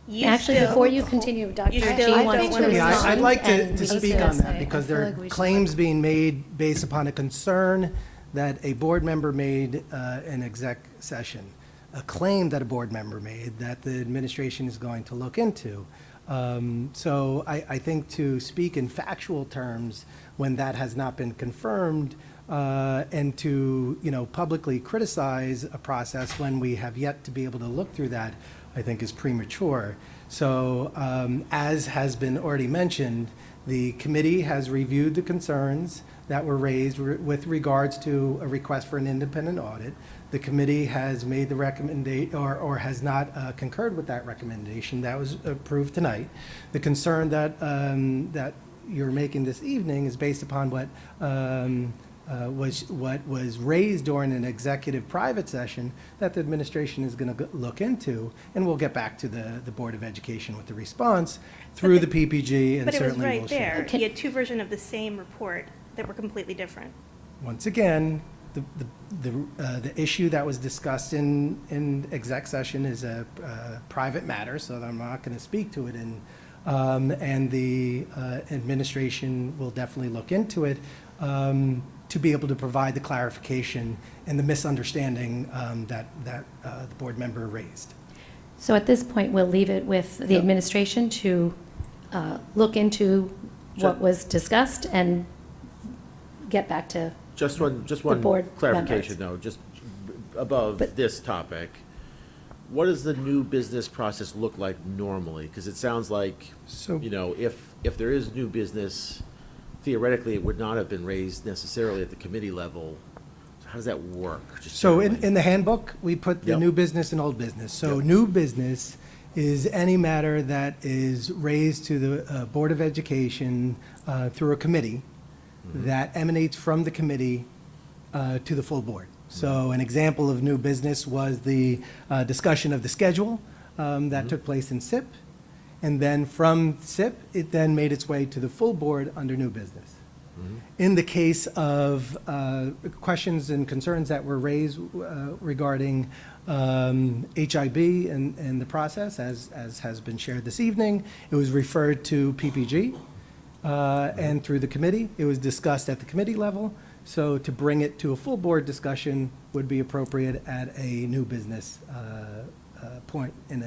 you Actually, still- before you continue, Dr. You G still wants don't to wanna Yeah, respond. I'd like and to we speak can- on that I because feel there like are we should claims being made based upon a concern that a board member made in exec session, a claim that a board member made that the administration is going to look into. So I think to speak in factual terms when that has not been confirmed and to, publicly criticize a process when we have yet to be able to look through that, I think is premature. So as has been already mentioned, the committee has reviewed the concerns that were raised with regards to a request for an independent audit. The committee has made the recommendation, or has not concurred with that recommendation. That was approved tonight. The concern that you're making this evening is based upon what was raised during an executive private session that the administration is going to look into, and we'll get back to the Board of Education with the response through the PPG, and But it was certainly right we'll share. there. You had two versions of the same report that were completely different. Once again, the issue that was discussed in exec session is a private matter, so I'm not going to speak to it. And the administration will definitely look into it to be able to provide the clarification and the misunderstanding that the board member raised. So at this point, we'll leave it with the administration to look into what was discussed and get back to, Just one board clarification, members. though, just above But- this topic. What does the new business process look like normally? Because it sounds like, So- if there is new business, theoretically, it would not have been raised necessarily at the committee level. So how does that work? Just So generally? in the handbook, we put the Yep. new business and old business. So Yep. new business is any matter that is raised to the Board of Education through a committee Mm-hmm. that emanates from the committee to the full board. So an example of new business was the discussion of the schedule that took place in SIP. And then from SIP, it then made its way to the full board under new business. In the case of questions and concerns that were raised regarding HIB and the process, as has been shared this evening, it was referred to PPG, and through the committee, it was discussed at the committee level. So to bring it to a full board discussion would be appropriate at a new business point in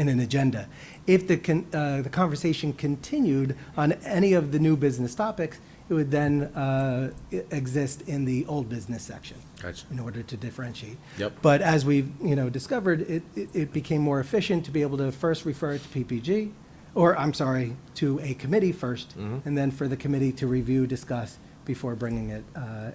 an agenda. If the conversation continued on any of the new business topics, it would then exist in the old business section. Gotcha. In order to differentiate. Yep. But as we've discovered, it became more efficient to be able to first refer it to PPG, or I'm sorry, to a committee first, and then for the committee to review, discuss before bringing it.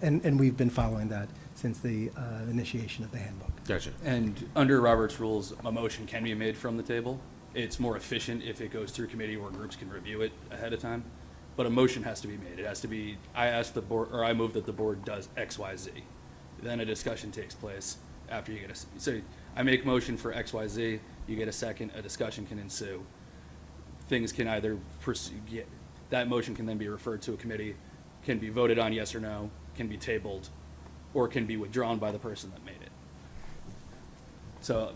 And we've been following that since the initiation of the handbook. Gotcha. And under Robert's rules, a motion can be made from the table. It's more efficient if it goes through committee where groups can review it ahead of time. But a motion has to be made. It has to be, I ask the board, or I move that the board does X, Y, Z. Then a discussion takes place after you get a, so I make motion for X, Y, Z, you get a second, a discussion can ensue. Things can either proceed, that motion can then be referred to a committee, can be voted on yes or no, can be tabled, or can be withdrawn by the person that made it. So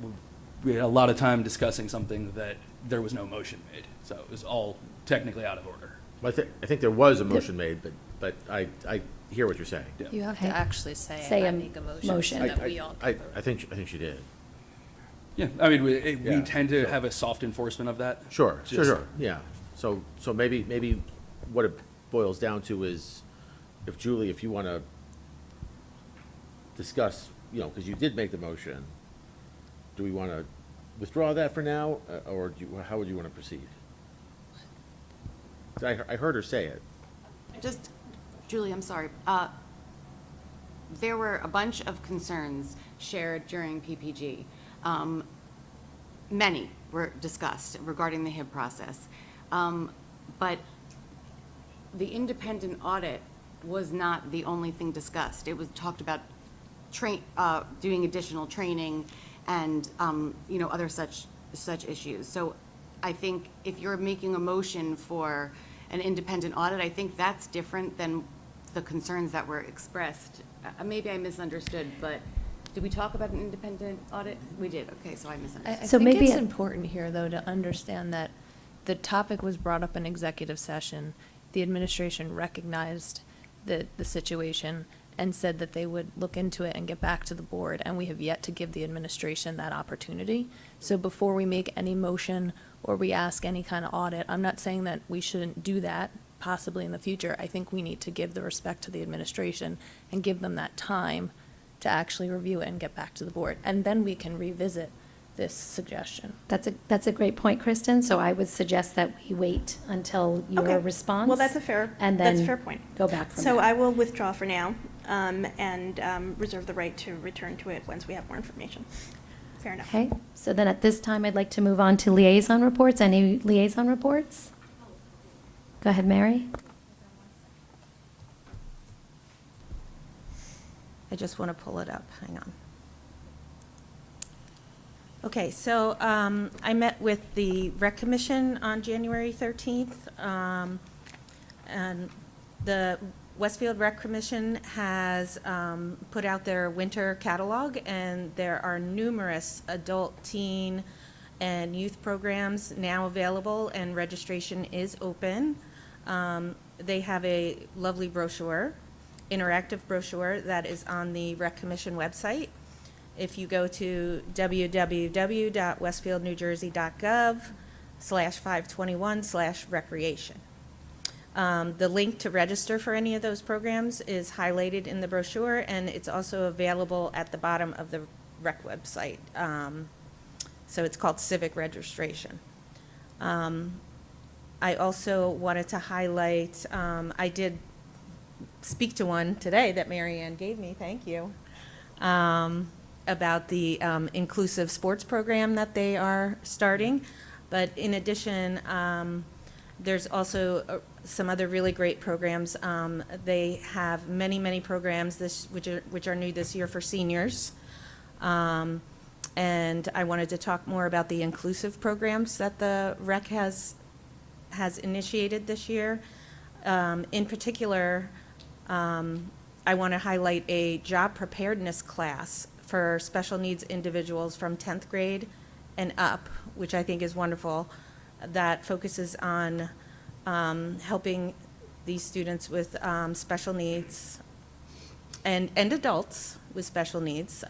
we had a lot of time discussing something that there was no motion made, so it was all technically out of order. Well, I think there was a motion made, but I hear what you're saying. Yeah. You have to Okay. actually say Say I a make a motion motion. so that we all I can vote. think she did. Yeah, I mean, we Yeah, tend to so- have a soft enforcement of that. Sure, Just- sure, yeah. So maybe what it boils down to is, if Julie, if you want to discuss, because you did make the motion, do we want to withdraw that for now, or how would you want to proceed? 'Cause I heard her say it. Just, Julie, I'm sorry. There were a bunch of concerns shared during PPG. Many were discussed regarding the HIB process. But the independent audit was not the only thing discussed. It was talked about doing additional training and, other such issues. So I think if you're making a motion for an independent audit, I think that's different than the concerns that were expressed. Maybe I misunderstood, but did we talk about an independent audit? We did, okay, so I I misunderstood. So think maybe it's it- important here, though, to understand that the topic was brought up in executive session. The administration recognized the situation and said that they would look into it and get back to the board, and we have yet to give the administration that opportunity. So before we make any motion or we ask any kind of audit, I'm not saying that we shouldn't do that possibly in the future. I think we need to give the respect to the administration and give them that time to actually review it and get back to the board. And then we can revisit this suggestion. That's a great point, Kristen, so I would suggest that we wait until your Okay. response. Well, that's a fair point. Go back from So there. I will withdraw for now, and reserve the right to return to it once we have more information. Fair enough. Okay, so then at this time, I'd like to move on to liaison reports. Any liaison reports? Go ahead, Mary. I just want to pull it up, hang on. Okay, so I met with the Rec Commission on January 13th, and the Westfield Rec Commission has put out their winter catalog, and there are numerous adult, teen, and youth programs now available, and registration is open. They have a lovely brochure, interactive brochure that is on the Rec Commission website. If you go to www.westfieldnewjersey.gov/521/recreation. The link to register for any of those programs is highlighted in the brochure, and it's also available at the bottom of the rec website. So it's called Civic Registration. I also wanted to highlight, I did speak to one today that Mary Ann gave me, thank you, about the inclusive sports program that they are starting. But in addition, There's also some other really great programs. They have many, many programs which are new this year for seniors. And I wanted to talk more about the inclusive programs that the rec has initiated this year. In particular, I want to highlight a job preparedness class for special needs individuals from 10th grade and up, which I think is wonderful, that focuses on helping these students with special needs and adults with special needs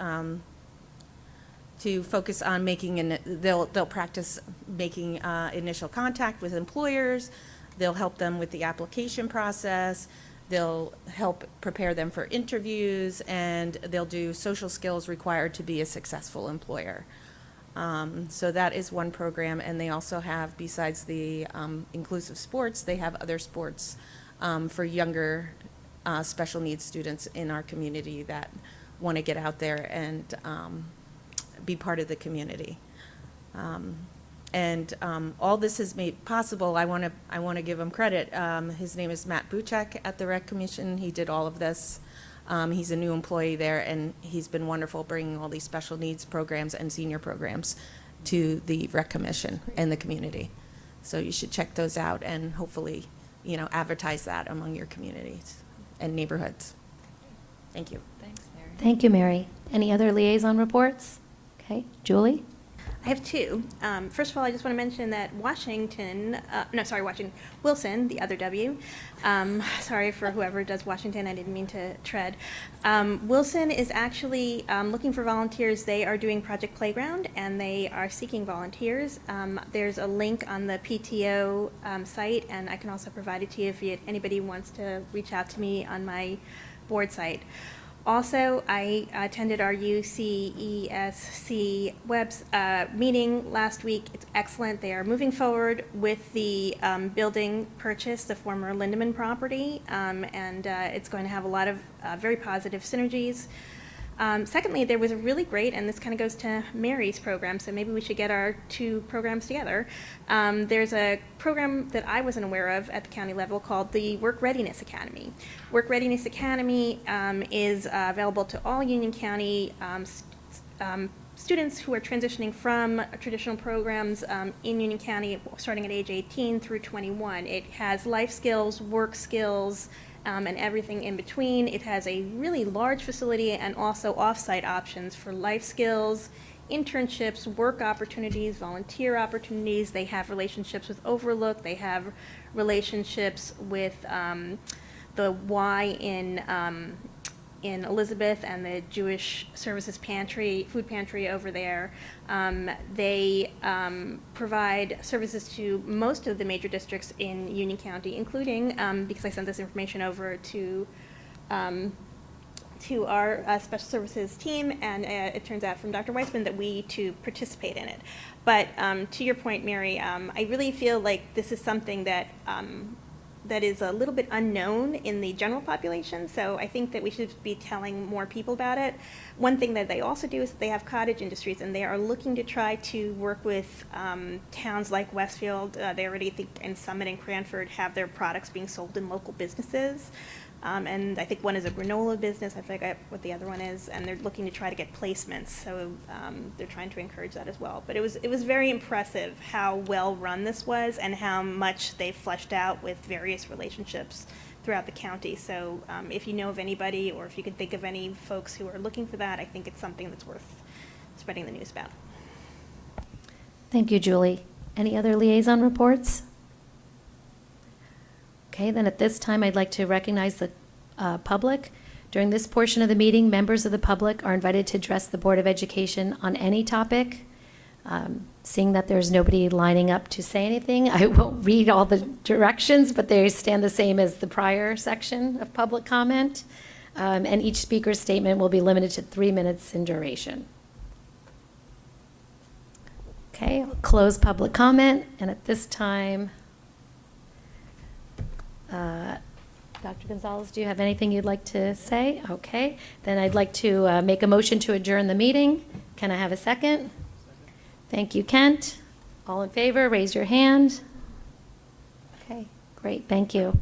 to focus on they'll practice making initial contact with employers. They'll help them with the application process. They'll help prepare them for interviews, and they'll do social skills required to be a successful employer. So that is one program, and they also have, besides the inclusive sports, they have other sports for younger special needs students in our community that want to get out there and be part of the community. And all this is made possible. I want to give him credit. His name is Matt Buchek at the Rec Commission. He did all of this. He's a new employee there, and he's been wonderful bringing all these special needs programs and senior programs to the Rec Commission and the community. So you should check those out and hopefully, advertise that among your communities and neighborhoods. Thank you. Thanks, Mary. Thank you, Mary. Any other liaison reports? Okay, Julie? I have two. First of all, I just want to mention that Wilson, the other W, sorry for whoever does Washington, I didn't mean to tread. Wilson is actually looking for volunteers. They are doing Project Playground, and they are seeking volunteers. There's a link on the PTO site, and I can also provide it to you if anybody wants to reach out to me on my board site. Also, I attended our UCESC meeting last week. It's excellent. They are moving forward with the building purchase, the former Lindemann property, and it's going to have a lot of very positive synergies. Secondly, there was a really great, and this kind of goes to Mary's program, so maybe we should get our two programs together. There's a program that I wasn't aware of at the county level called the Work Readiness Academy. Work Readiness Academy is available to all Union County students who are transitioning from traditional programs in Union County starting at age 18 through 21. It has life skills, work skills, and everything in between. It has a really large facility and also off-site options for life skills, internships, work opportunities, volunteer opportunities. They have relationships with Overlook. They have relationships with the Y in Elizabeth and the Jewish Services Pantry, food pantry over there. They provide services to most of the major districts in Union County, including, because I sent this information over to our special services team, and it turns out from Dr. Weissman that we too participate in it. But to your point, Mary, I really feel like this is something that that is a little bit unknown in the general population, so I think that we should be telling more people about it. One thing that they also do is that they have cottage industries, and they are looking to try to work with towns like Westfield. They already, think, in Summit and Cranford have their products being sold in local businesses. And I think one is a granola business, I forget what the other one is, and they're looking to try to get placements, so they're trying to encourage that as well. But it was very impressive how well run this was and how much they fleshed out with various relationships throughout the county. So if you know of anybody, or if you can think of any folks who are looking for that, I think it's something that's worth spreading the news about. Thank you, Julie. Any other liaison reports? Okay, then at this time, I'd like to recognize the public. During this portion of the meeting, members of the public are invited to address the Board of Education on any topic. Seeing that there's nobody lining up to say anything, I won't read all the directions, but they stand the same as the prior section of public comment. And each speaker's statement will be limited to 3 minutes in duration. Okay, I'll close public comment, and at this time, Dr. Gonzalez, do you have anything you'd like to say? Okay, then I'd like to make a motion to adjourn the meeting. Can I have a second? Thank you, Kent. All in favor, raise your hand. Great, thank you.